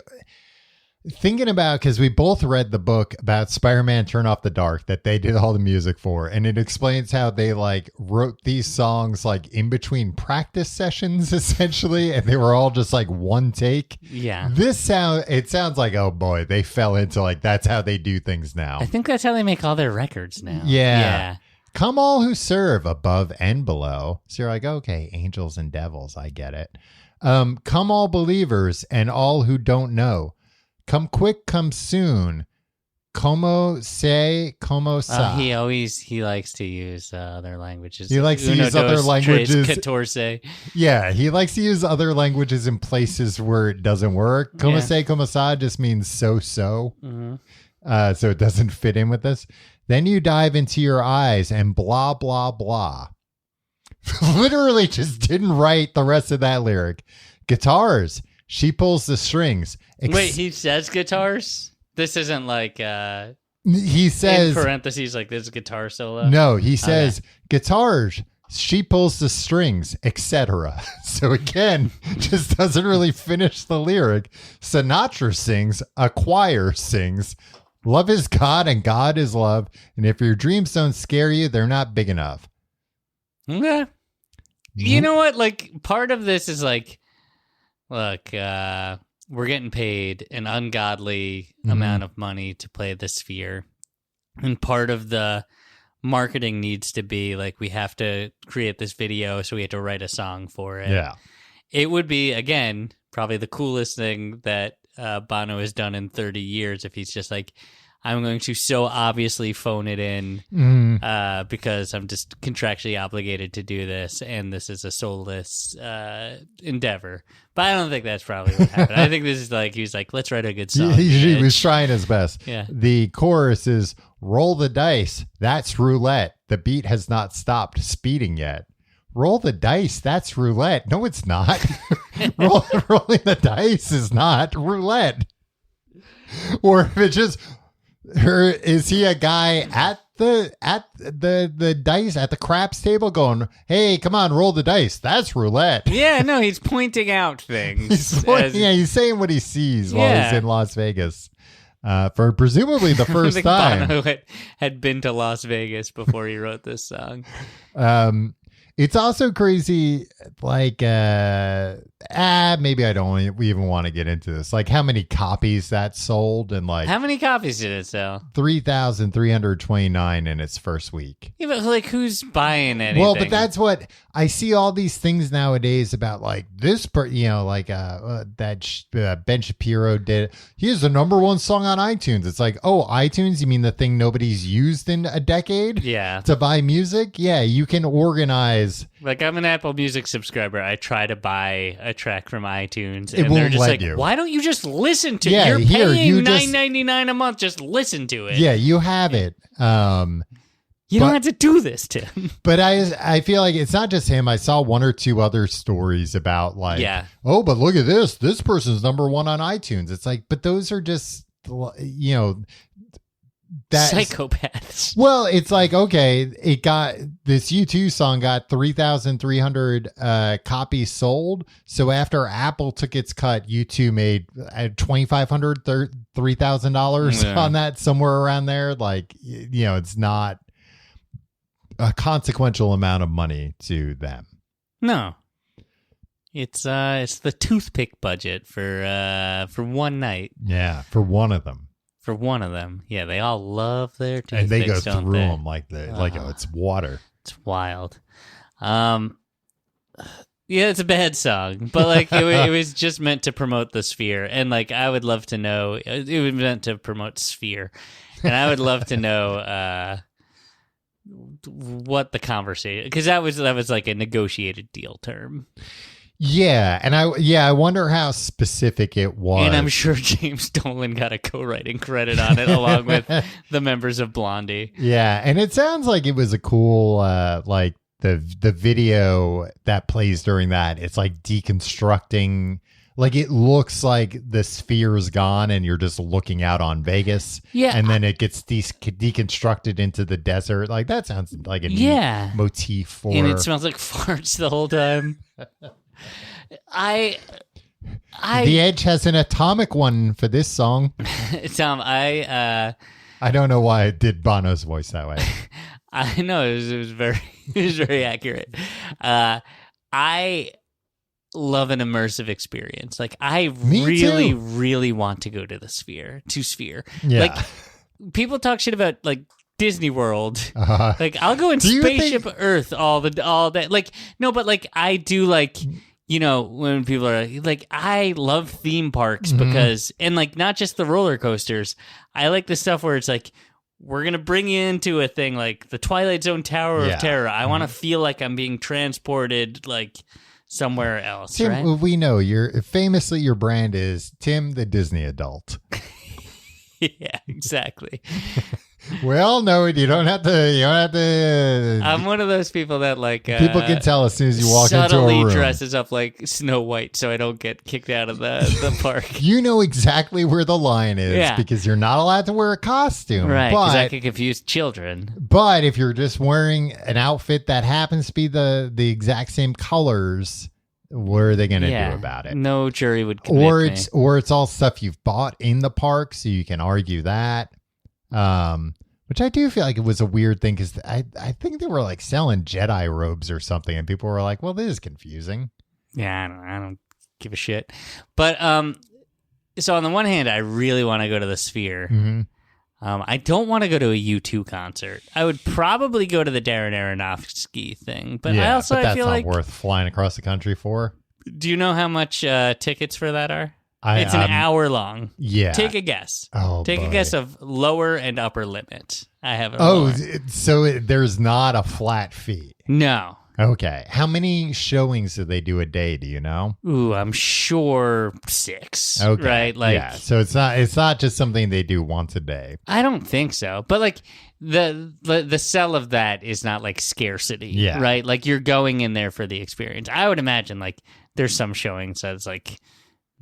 thinking about, because we both read the book about Spider-Man Turn Off the Dark that they did all the music for, and it explains how they like wrote these songs like in between practice sessions essentially, and they were all just like one take. Yeah. It sounds like, oh boy, they fell into like that's how they do things now. I think that's how they make all their records now. Yeah. Come all who serve above and below. So you're like, okay, angels and devils, I get it. Come all believers and all who don't know. Come quick, come soon. Como se, como sa. He likes to use other languages. He likes to use other languages. 14. Yeah, he likes to use other languages in places where it doesn't work. Como se, como sa just means so. Mm-hmm. So it doesn't fit in with this. Then you dive into your eyes and blah, blah, blah. Literally just didn't write the rest of that lyric. Guitars. She pulls the strings. Wait, he says guitars? This isn't like he says in parentheses like this guitar solo. No, he says guitars. She pulls the strings, etc. So again, just doesn't really finish the lyric. Sinatra sings, a choir sings. Love is God and God is love. And if your dreams don't scare you, they're not big enough. Yeah. You know what? Like, part of this is like, look, we're getting paid an ungodly amount of money to play the Sphere. And part of the marketing needs to be like, we have to create this video, so we have to write a song for it. Yeah. It would be, again, probably the coolest thing that Bono has done in 30 years if he's just like, I'm going to so obviously phone it in because I'm just contractually obligated to do this, and this is a soulless endeavor. But I don't think that's probably what happened. I think this is like, he was like, let's write a good song. He was trying his best. Yeah. The chorus is, roll the dice, that's roulette. The beat has not stopped speeding yet. Roll the dice, that's roulette. No, it's not. Rolling the dice is not roulette. Or if it's just... is he a guy at the dice at the craps table going, hey, come on, roll the dice, that's roulette? Yeah, no, he's pointing out things. He's saying what he sees while he's in Las Vegas for presumably the first time. Bono had been to Las Vegas before he wrote this song. It's also crazy, like, maybe I don't even want to get into this. Like how many copies that sold and like how many copies did it sell? 3,329 in its first week. Yeah, but like who's buying anything? Well, but that's what I see all these things nowadays about like this, like Ben Shapiro did. He has the #1 song on iTunes. It's like, oh, iTunes, you mean the thing nobody's used in a decade? Yeah. To buy music? Yeah, you can organize. Like I'm an Apple Music subscriber. I try to buy a track from iTunes, It and won't they're just let like, you. "Why don't you just listen to? Yeah, You're here, paying you just- $9.99 a month. Just listen to it. Yeah, you have it. You don't have to do this, Tim." But I feel like it's not just him. I saw one or two other stories about like, oh, but look at this. This person's #1 on iTunes. It's like, but those are just, that Psychopaths. Well, it's like, okay, it got this U2 song got 3,300 copies sold. So after Apple took its cut, U2 made $2,500, $3,000 on that, somewhere around there. Like, it's not a consequential amount of money to them. No. It's the toothpick budget for one night. Yeah, for one of them. For one of them. Yeah, they all love their toothpicks, and they go don't through they? them like it's water. It's wild. Yeah, it's a bad song, but like it was just meant to promote the Sphere, and like I would love to know. It was meant to promote Sphere, and I would love to know what the conversation, because that was like a negotiated deal term. Yeah, and I wonder how specific it was. And I'm sure James Dolan got a co-writing credit on it along with the members of Blondie. Yeah, and it sounds like it was a cool like the video that plays during that. It's like deconstructing, like it looks like the Sphere is gone and you're just looking out on Vegas. Yeah, and then it gets deconstructed into the desert. Like that sounds like a neat motif for. And it smells like farts the whole time. The Edge has an atomic one for this song. Tom, I don't know why I did Bono's voice that way. I know it was very accurate. I love an immersive experience. Like I really want to go to the Sphere. Yeah. Like people talk shit about like Disney World. Like I'll go in Spaceship Earth all day. Like no, but like I do like. When people are like, I love theme parks because, and like, not just the roller coasters. I like the stuff where it's like, we're going to bring you into a thing like the Twilight Zone Tower of Terror. I want to feel like I'm being transported like somewhere else. Tim, right? We know famously your brand is Tim the Disney Adult. Yeah, exactly. We all know it. You don't have to. I'm one of those people that like people can tell as soon as you walk into a subtly room. Dresses up like Snow White so I don't get kicked out of the park. You know exactly where the line is because you're not allowed to wear a costume, right? Because I could confuse children. But if you're just wearing an outfit that happens to be the exact same colors, what are they going to do about it? No jury would commit me. Or it's all stuff you've bought in the park, so you can argue that. Which I do feel like it was a weird thing because I think they were like selling Jedi robes or something, and people were like, "Well, this is confusing." Yeah, I don't give a shit. But so on the one hand, I really want to go to the Sphere. Mm-hmm. I don't want to go to a U2 concert. I would probably go to the Darren Aronofsky thing, but I feel like not worth flying across the country for. Do you know how much tickets for that are? It's an hour long. Yeah. Take a guess. Oh, Take a guess of lower and upper limit. I have it. There's not a flat fee. No. Okay. How many showings do they do a day? Do you know? Ooh, I'm sure 6. Okay. Right? Like, yeah. So it's not just something they do once a day. I don't think so. But like the sell of that is not like scarcity. Yeah. Right? Like you're going in there for the experience. I would imagine like there's some showings that's like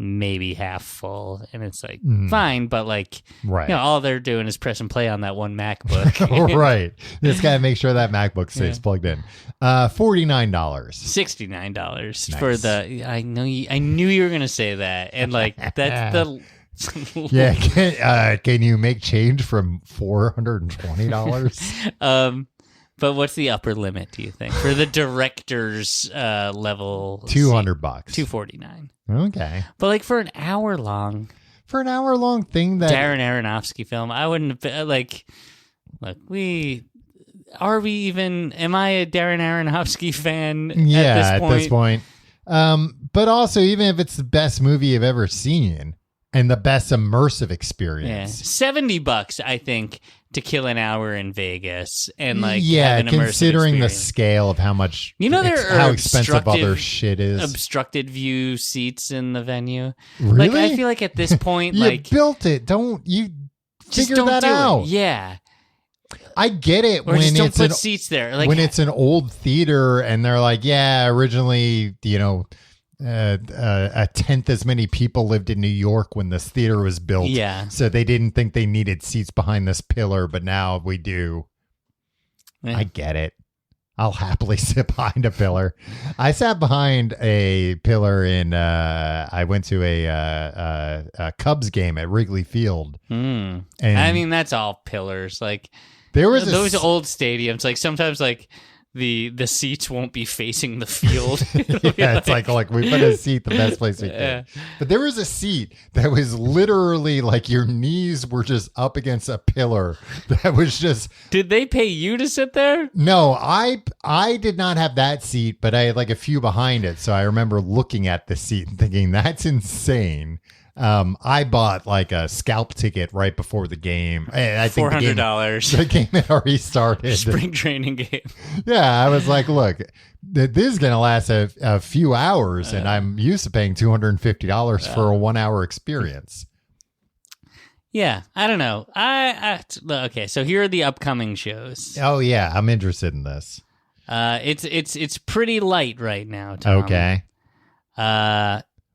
maybe half full, and it's like fine, but like all they're doing is press and play on that one MacBook. Right. Just gotta make sure that MacBook stays plugged in. $49. $69 for the. I knew you were gonna say that, and like that's the. Can you make change from $420? But what's the upper limit, do you think, for the director's level? $200. $249. Okay. But like for an hour long thing that Darren Aronofsky film, I wouldn't have like. Look, am I a Darren Aronofsky fan at this point? But also, even if it's the best movie you've ever seen and the best immersive experience. $70, I think, to kill an hour in Vegas and have an immersive considering experience. the scale of how much, how expensive other shit is. Obstructed view seats in the venue. Really? Like, I feel like at this point, you built it. Don't just figure that out. Yeah. I get it or when just don't put seats there. Like, when it's an old theater and they're like, originally, a tenth as many people lived in New York when this theater was built. Yeah. So they didn't think they needed seats behind this pillar, but now we do. Yeah. I get it. I'll happily sit behind a pillar. I sat behind a pillar I went to a Cubs game at Wrigley Field. And I mean, that's all pillars. Like, there was those old stadiums. Like sometimes, like the seats won't be facing the field. It's like we put a seat the best place we could. Yeah. But there was a seat that was literally like your knees were just up against a pillar. That was just. Did they pay you to sit there? No, I did not have that seat, but I had like a few behind it. So I remember looking at the seat and thinking, that's insane. I bought like a scalp ticket right before the game. I think $400. The game had already started. Spring training game. Yeah, I was like, look, this is going to last a few hours, and I'm used to paying $250 for a 1 hour experience. Yeah, I don't know. Okay, so here are the upcoming shows. Oh yeah, I'm interested in this. It's pretty light right now, Tom. Okay.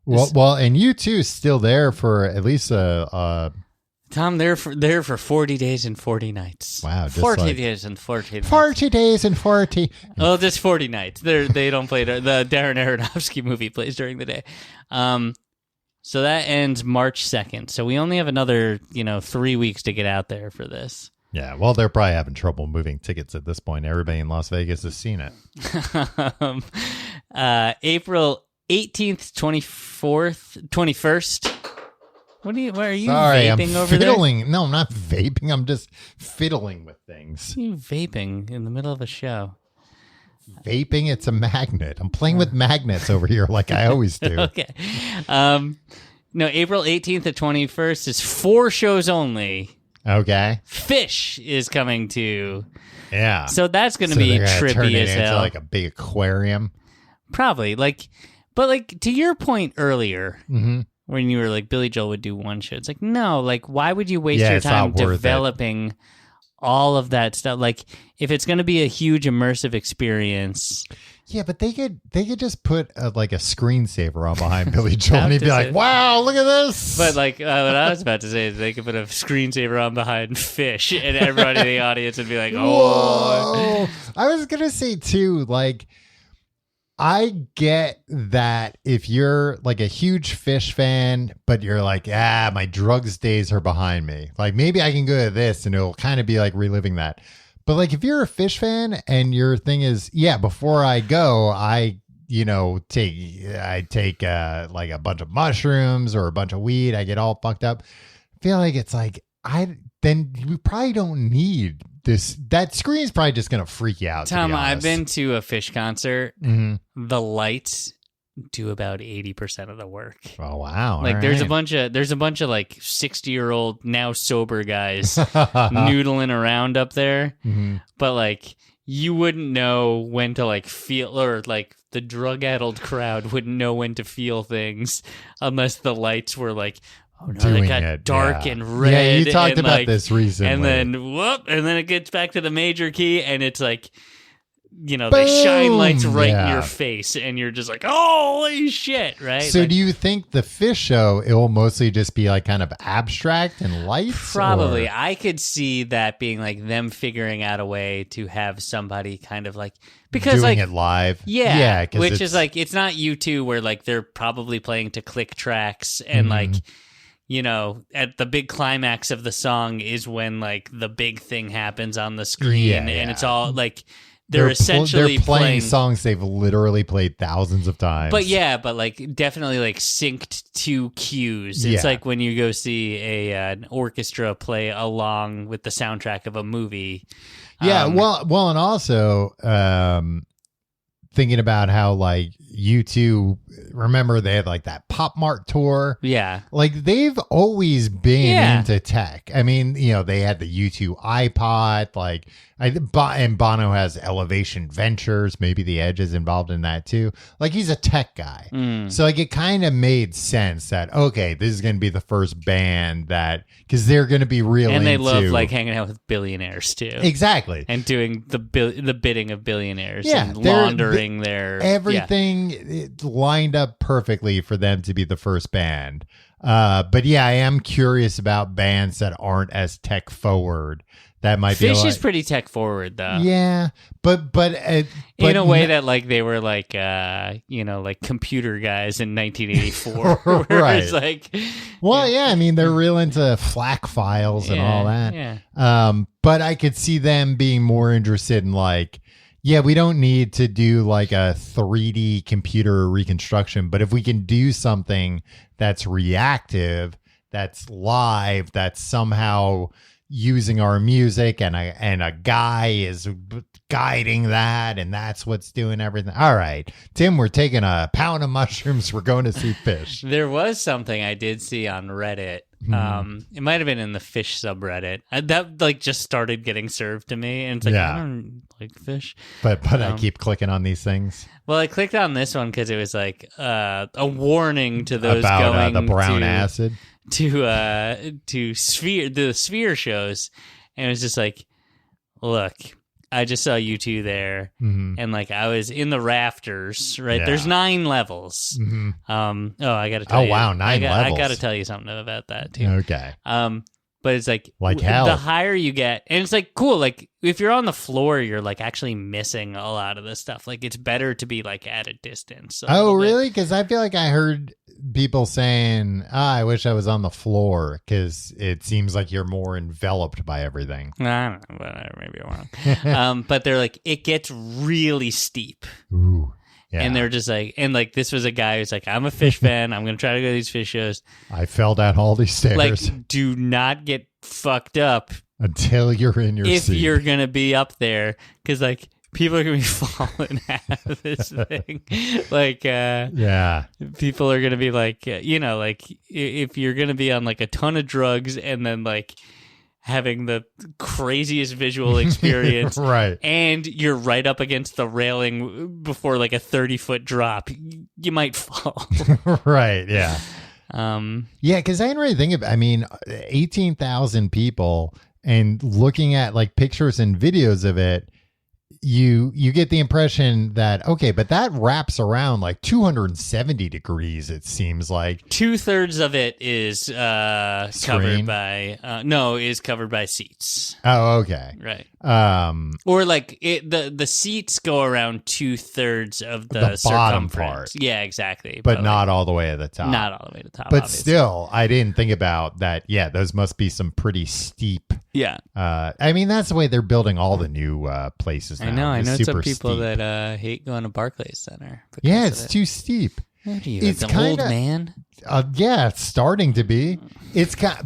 Well, and you too still there for at least Tom, they're for 40 days and 40 nights. Wow, just 40 days and 40 nights. 40 days and 40. Oh, just 40 nights. They don't play the Darren Aronofsky movie plays during the day. So that ends March 2nd. So we only have another, 3 weeks to get out there for this. Yeah, well, they're probably having trouble moving tickets at this point. Everybody in Las Vegas has seen it. April 18th, 24th, 21st. What are you Sorry, vaping I'm over fiddling. there? No, I'm not vaping. I'm just fiddling with things. You vaping in the middle of a show. Vaping, it's a magnet. I'm playing with magnets over here like I always do. Okay. No, April 18th to 21st is 4 shows only. Okay. Fish is coming to. Yeah. So that's going to be trippy as hell. Into like a big aquarium. Probably. But to your point earlier, when you were like, Billy Joel would do one show. It's like, no, like, why would you waste your time developing all of that stuff? Like, if it's going to be a huge immersive experience. Yeah, but they could just put a screensaver on behind Billy Joel and he'd be like, wow, look at this. But what I was about to say is they could put a screensaver on behind Fish and everybody in the audience would be like, oh. Whoa. I was going to say too, like, I get that if you're like a huge Fish fan, but you're like, my drugs days are behind me. Like maybe I can go to this and it'll kind of be like reliving that. But like if you're a Fish fan and your thing is, before I go, I take like a bunch of mushrooms or a bunch of weed. I get all fucked up. I feel like it's like, then you probably don't need this. That screen's probably just going to freak you out. Tom, I've been to a Fish concert. Mm-hmm. The lights do about 80% of the work. Oh wow. Like there's a bunch of like 60-year-old now sober guys noodling around up there. Mm-hmm. But like you wouldn't know when to like feel, or like the drug-addled crowd wouldn't know when to feel things unless the lights were like, oh no, they got dark and red. Yeah, you talked about this recently. And then it gets back to the major key and it's like, they shine lights right in your face and you're just like, holy shit, right? So do you think the Fish show, it will mostly just be like kind of abstract and lights? Probably. I could see that being like them figuring out a way to have somebody kind of like, because doing it live. Yeah. Which is like, it's not U2 where like they're probably playing to click tracks and like, at the big climax of the song is when like the big thing happens on the screen, and it's all like they're essentially playing songs they've literally played thousands of times. But like definitely like synced to cues. It's like when you go see an orchestra play along with the soundtrack of a movie. Yeah, well, and also thinking about how like U2, remember they had like that Pop Mart tour. Yeah, like they've always been into tech. I mean, they had the U2 iPod, like and Bono has Elevation Ventures. Maybe the Edge is involved in that too. Like he's a tech guy. So like it kind of made sense that, okay, this is going to be the first band that, because they're going to be real and they into, love like hanging out with billionaires too. Exactly. And doing the bidding of billionaires and laundering their everything lined up perfectly for them to be the first band. But yeah, I am curious about bands that aren't as tech forward. That might be Fish is pretty tech forward though. Yeah, but in a way that like they were like like computer guys in 1984. Right. It's like, well, yeah, I mean they're real into FLAC files and all that. Yeah. But I could see them being more interested in like, yeah, we don't need to do like a 3D computer reconstruction, but if we can do something that's reactive, that's live, that's somehow using our music and a guy is guiding that, and that's what's doing everything. All right, Tim, we're taking a pound of mushrooms. We're going to see Fish. There was something I did see on Reddit. It might have been in the Fish subreddit that like just started getting served to me, and it's like, I don't like Fish, but I keep clicking on these things. Well, I clicked on this one because it was like a warning to those about going the brown acid to the Sphere shows, and it was just like, look, I just saw U2 there, and like I was in the rafters, right? Yeah. There's 9 levels. I got to tell you. Oh wow, 9 levels. I got to tell you something about that too. Okay. But it's like hell. The higher you get, and it's like cool. Like if you're on the floor, you're like actually missing a lot of the stuff. Like it's better to be like at a distance. Oh, really? Because I feel like I heard people saying, I wish I was on the floor because it seems like you're more enveloped by everything. I don't know, whatever, maybe I'm wrong. But they're like, it gets really steep. Ooh. Yeah. And they're just like, and like this was a guy who's like, I'm a Fish fan. I'm going to try to go to these Fish shows. I fell down all these stairs. Like, do not get fucked up until you're in your seat. If you're going to be up there, because like people are going to be falling out of this thing. Like, people are going to be like, like if you're going to be on like a ton of drugs and then like having the craziest visual experience, right? And you're right up against the railing before like a 30-foot drop, you might fall. Right? Yeah. Yeah, because I didn't really think of. I mean, 18,000 people, and looking at like pictures and videos of it, you get the impression that, okay, but that wraps around like 270 degrees, it seems like. 2/3 of it is covered by seats. Oh, okay. Right. Or like the seats go around 2/3 of the bottom circumference. part. Yeah, exactly. But not all the way to the top. Not all the way to the top. But obviously. Still, I didn't think about that. Yeah, those must be some pretty steep. Yeah. I mean, that's the way they're building all the new places now. I know some people steep. that hate going to Barclays Center. Yeah, it's too steep. What are you, it's an old man? Yeah, it's starting to be.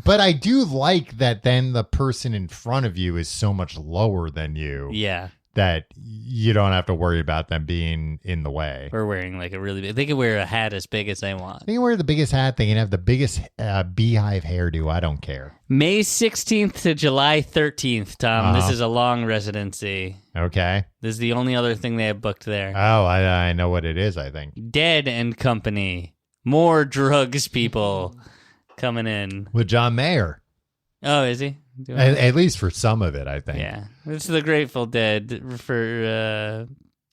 But I do like that then the person in front of you is so much lower than you. Yeah. That you don't have to worry about them being in the way. Or wearing like a really big... They can wear a hat as big as they want. They can wear the biggest hat. They can have the biggest beehive hairdo. I don't care. May 16th to July 13th, Tom. This is a long residency. Okay. This is the only other thing they have booked there. Oh, I know what it is, I think. Dead and Company. More drugs people coming in. With John Mayer. Oh, is he? At least for some of it, I think. Yeah. It's the Grateful Dead for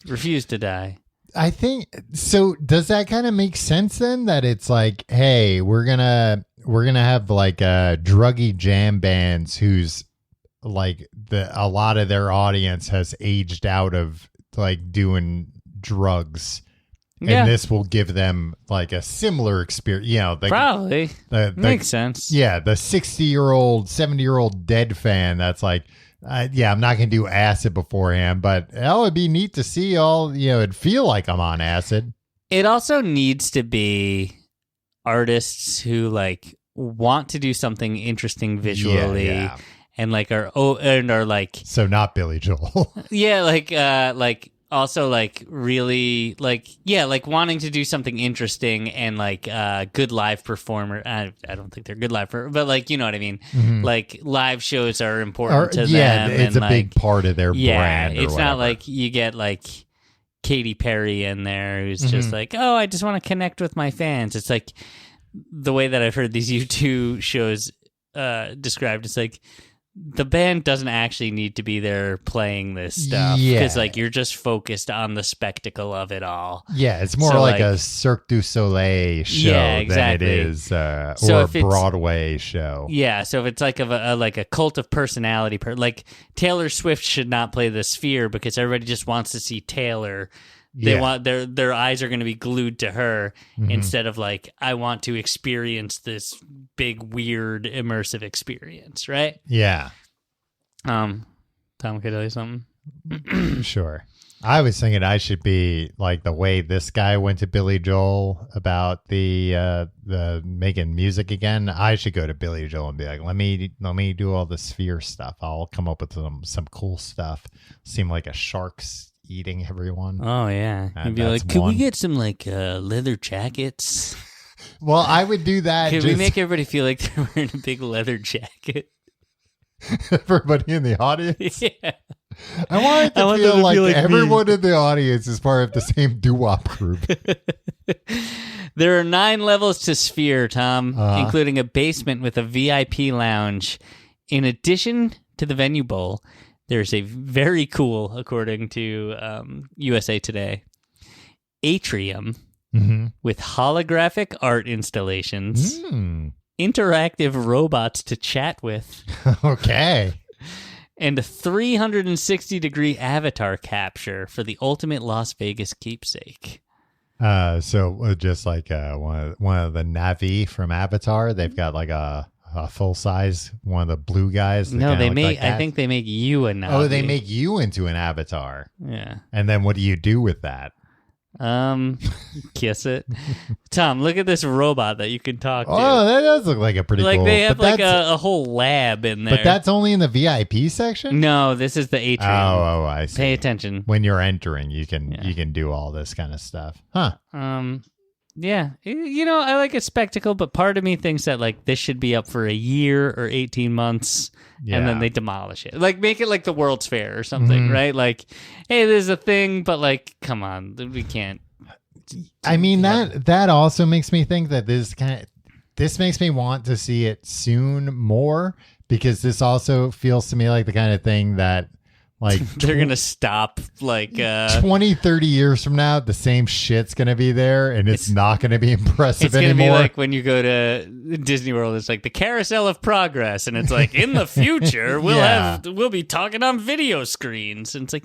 Refuse to Die. I think so. Does that kind of make sense then? That it's like, hey, we're gonna have like druggy jam bands who's like a lot of their audience has aged out of like doing drugs. And this will give them like a similar experience. You know, probably makes sense. Yeah, the 60-year-old, 70-year-old dead fan that's like, I'm not going to do acid beforehand, but it'd be neat to see all, it'd feel like I'm on acid. It also needs to be artists who like want to do something interesting visually and like are like, so not Billy Joel. like also like really like wanting to do something interesting and like good live performer. I don't think they're good live but like, you know what I mean. Mm-hmm. Like live shows are important to them. It's and a big part of their brand. It's not like you get like Katy Perry in there who's just like, oh, I just want to connect with my fans. It's like the way that I've heard these U2 shows described. It's like the band doesn't actually need to be there playing this stuff because like you're just focused on the spectacle of it all. Yeah, it's more like a Cirque du Soleil show than it is or a Broadway show. Yeah, so if it's like a cult of personality, like Taylor Swift should not play the Sphere because everybody just wants to see Taylor. They want their eyes are going to be glued to her instead of like, I want to experience this big, weird, immersive experience, right? Yeah. Tom, can I tell you something? Sure. I was thinking I should be like the way this guy went to Billy Joel about the making music again. I should go to Billy Joel and be like, let me do all the Sphere stuff. I'll come up with some cool stuff. Seem like a shark's eating everyone. Oh yeah, you'd be like, could we get some like leather jackets? Well, I would do that. Could we make everybody feel like they're wearing a big leather jacket? Everybody in the audience. Yeah, I want it to feel like everyone in the audience is part of the same doo-wop group. There are 9 levels to Sphere, Tom, including a basement with a VIP lounge. In addition to the venue bowl, there's a very cool, according to USA Today, atrium with holographic art installations, interactive robots to chat with. Okay. And a 360-degree avatar capture for the ultimate Las Vegas keepsake. So just like one of the Na'vi from Avatar, they've got like a full size one of the blue guys. No, they make. I think they make you a Na'vi. Oh, they make you into an avatar. Yeah. And then what do you do with that? Kiss it. Tom, look at this robot that you can talk to. Oh, that does look like a pretty cool. Like they have like a whole lab in there. But that's only in the VIP section? No, this is the atrium. Oh, I see. Pay attention. When you're entering, you can do all this kind of stuff. Huh. Yeah, I like a spectacle, but part of me thinks that like this should be up for a year or 18 months, and then they demolish it. Like make it like the World's Fair or something, right? Like, hey, there's a thing, but like, come on, we can't. I mean that also makes me think that this makes me want to see it soon more because this also feels to me like the kind of thing that. Like they're going to stop like 20, 30 years from now, the same shit's going to be there and it's not going to be impressive anymore. It's going to be like when you go to Disney World, it's like the carousel of progress. And it's like in the future, we'll be talking on video screens. And it's like,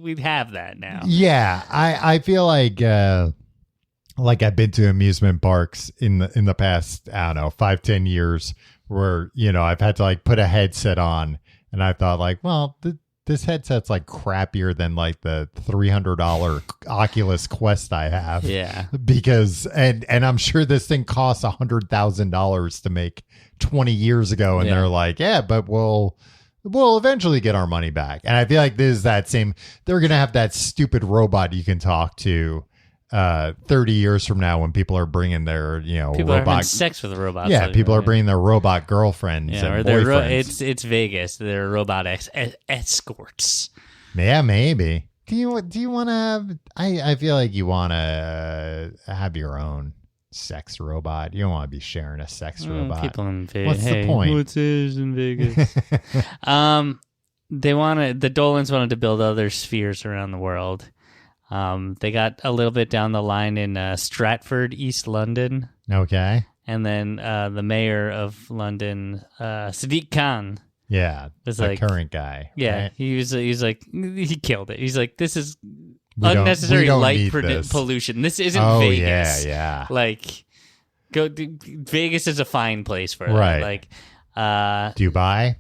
we have that now. Yeah. I feel like I've been to amusement parks in the past, I don't know, 5-10 years where, I've had to like put a headset on. And I thought like, well, this headset's like crappier than like the $300 Oculus Quest I have. Yeah. Because, and I'm sure this thing costs $100,000 to make 20 years ago. And they're like, yeah, but we'll eventually get our money back. And I feel like this is that same, they're going to have that stupid robot you can talk to 30 years from now when people are bringing their people are having sex with robots. Yeah, people are bringing their robot girlfriends and boyfriends. It's Vegas. They're robot escorts. Yeah, maybe. Do you want to have? I feel like you want to have your own sex robot. You don't want to be sharing a sex robot. People in Vegas. What's the point? What's in Vegas? The Dolans wanted to build other spheres around the world. They got a little bit down the line in Stratford, East London. Okay. And then the mayor of London, Sadiq Khan. Yeah, was the like, current guy. Yeah, right? he's like, he killed it. He's like, this is unnecessary light this. pollution. This isn't Vegas. Yeah. Like, Vegas is a fine place for right. that. Like, Dubai.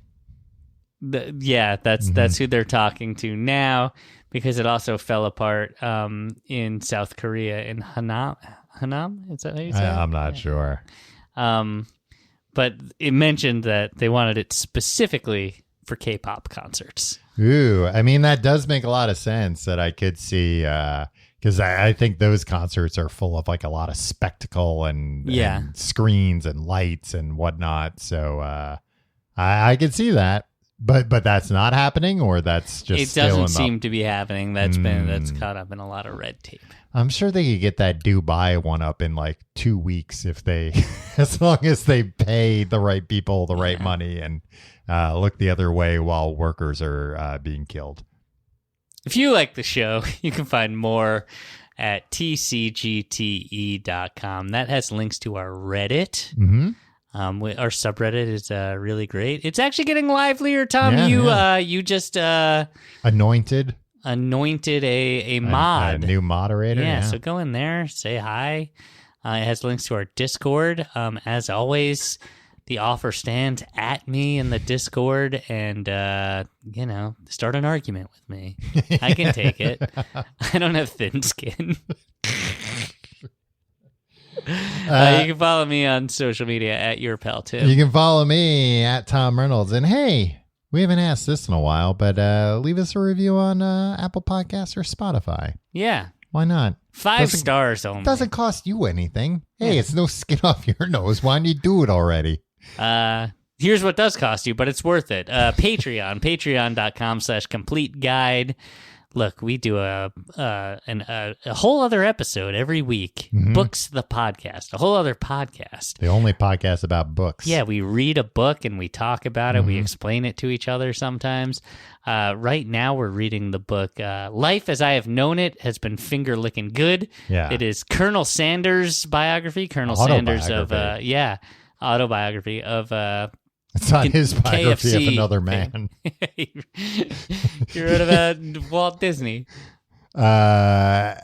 That's who they're talking to now, because it also fell apart in South Korea in Hanam. Is that how you say it? I'm not sure. But it mentioned that they wanted it specifically for K-pop concerts. Ooh, I mean, that does make a lot of sense that I could see, because I think those concerts are full of like a lot of spectacle and screens and lights and whatnot. So I could see that. But that's not happening, or that's just it doesn't seem to be happening. That's caught up in a lot of red tape. I'm sure they could get that Dubai one up in like 2 weeks if they, as long as they pay the right people the right money and look the other way while workers are being killed. If you like the show, you can find more at tcgte.com. That has links to our Reddit. Mm-hmm. Our subreddit is really great. It's actually getting livelier, Tom. You just anointed a mod, a new moderator. Yeah, so go in there, say hi. It has links to our Discord. As always, the offer stands at me in the Discord, and start an argument with me. I can take it. I don't have thin skin. You can follow me on social media at your pal Tim. You can follow me at Tom Reynolds. And hey, we haven't asked this in a while, but leave us a review on Apple Podcasts or Spotify. Yeah. Why not? 5 stars only. Doesn't cost you anything. Hey, it's no skin off your nose. Why don't you do it already? Here's what does cost you, but it's worth it. Patreon, patreon.com/complete guide. Look, we do a whole other episode every week. Mm-hmm. Books the podcast, a whole other podcast. The only podcast about books. Yeah, we read a book and we talk about it. We explain it to each other sometimes. Right now, we're reading the book Life as I Have Known It has been finger licking good. Yeah. It is Colonel Sanders' biography. Colonel Sanders of autobiography of. It's not his biography KFC of another man. You read about Walt Disney. Yeah,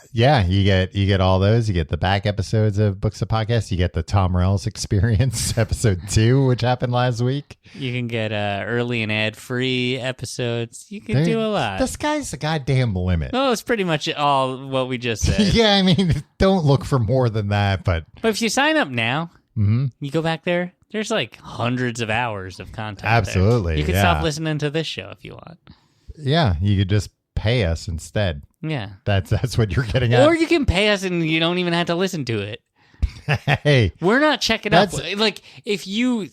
you get all those. You get the back episodes of Books of Podcasts. You get the Tom Rell's Experience episode 2, which happened last week. You can get early and ad-free episodes. You can do a lot. The sky's the goddamn limit. Oh, it's pretty much all what we just said. Yeah, I mean, don't look for more than that. But if you sign up now, you go back there. There's like hundreds of hours of content. Absolutely. There. You can stop listening to this show if you want. Yeah, you could just pay us instead. Yeah. That's what you're getting at. Or you can pay us and you don't even have to listen to it. Hey. We're not checking up. Like if you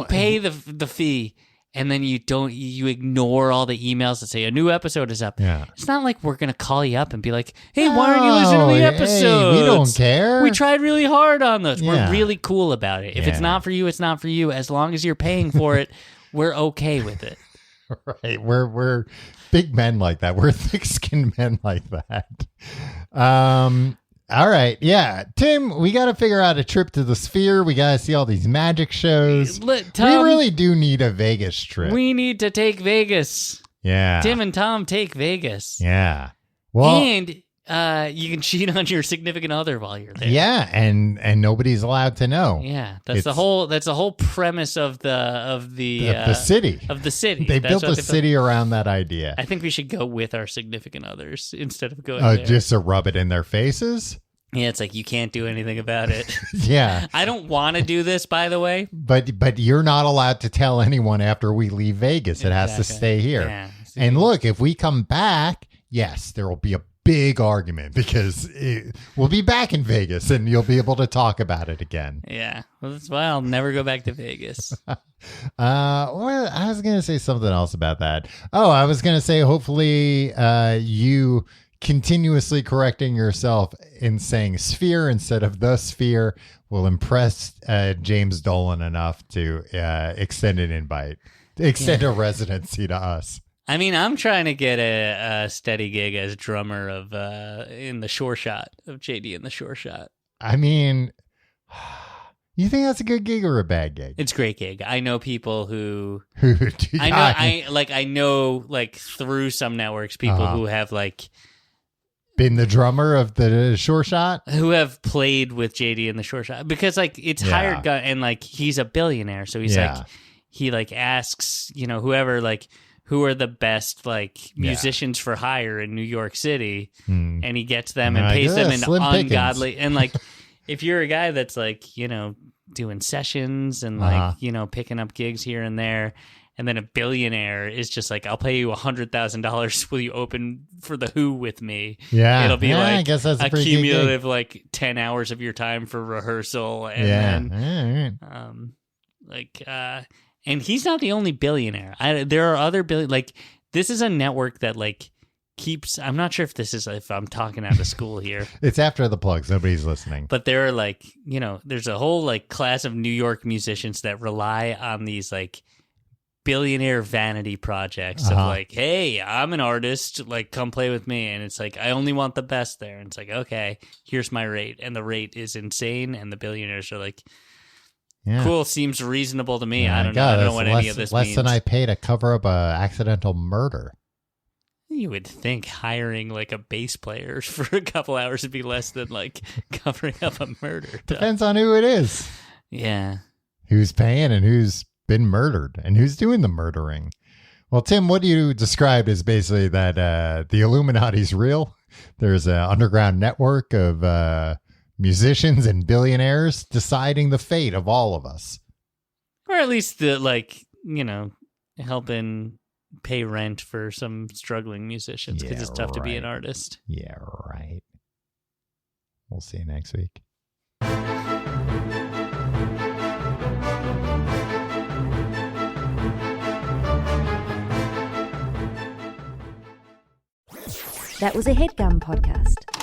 pay the fee and then you ignore all the emails that say a new episode is up. Yeah. It's not like we're going to call you up and be like, hey, why aren't you listening to the episodes? Hey, we don't care. We tried really hard on this. Yeah. We're really cool about it. If it's not for you, it's not for you. As long as you're paying for it, we're okay with it. Right. We're big men like that. We're thick-skinned men like that. All right. Yeah. Tim, we got to figure out a trip to the Sphere. We got to see all these magic shows. Tom, we really do need a Vegas trip. We need to take Vegas. Yeah. Tim and Tom take Vegas. Yeah. Well, and you can cheat on your significant other while you're there. Yeah, and nobody's allowed to know. Yeah. That's the whole premise of the city. Of the city. They built the city around that idea. I think we should go with our significant others instead of going there. Just to rub it in their faces? Yeah, it's like you can't do anything about it. Yeah. I don't want to do this, by the way. But you're not allowed to tell anyone after we leave Vegas. It has to stay here. Yeah. And look, if we come back, yes, there will be a big argument because we'll be back in Vegas and you'll be able to talk about it again. Yeah. Well, that's why I'll never go back to Vegas. Well, I was going to say something else about that. Oh, I was going to say, hopefully you continuously correcting yourself in saying Sphere instead of the Sphere will impress James Dolan enough to extend an invite, extend a residency to us. I mean, I'm trying to get a steady gig as drummer of in the Sure Shot of JD in the Sure Shot. I mean, you think that's a good gig or a bad gig? It's a great gig. I know people who do I know through some networks people who have like been the drummer of the Sure Shot, who have played with JD in the Sure Shot, because like it's hired gun, and like he's a billionaire, so he's like he like asks, you know, whoever, like, who are the best like musicians for hire in New York City, and he gets them and pays them in ungodly pickings. And like if you're a guy that's like, you know, doing sessions and like, you know, picking up gigs here and there, and then a billionaire is just like, I'll pay you $100,000. Will you open for the Who with me? Yeah, it'll be like I guess that's a cumulative like 10 hours of your time for rehearsal, and then and he's not the only billionaire. There are other like this is a network that like keeps. I'm not sure if I'm talking out of school here. It's after the plugs. Nobody's listening. But there are like, you know, there's a whole like class of New York musicians that rely on these like billionaire vanity projects of like, hey, I'm an artist, like come play with me, and it's like I only want the best there, and it's like, okay, here's my rate, and the rate is insane, and the billionaires are like, cool, seems reasonable to me. I don't know what any of this less means. Than I pay to cover up a accidental murder. You would think hiring like a bass player for a couple hours would be less than like covering up a murder. Depends on who it is. Yeah. Who's paying and who's been murdered and who's doing the murdering. Well, Tim, what you described is basically that the Illuminati's real. There's an underground network of musicians and billionaires deciding the fate of all of us. Or at least the, like, you know, helping pay rent for some struggling musicians, because it's tough to be an artist. Yeah, right. We'll see you next week. That was a HeadGum podcast.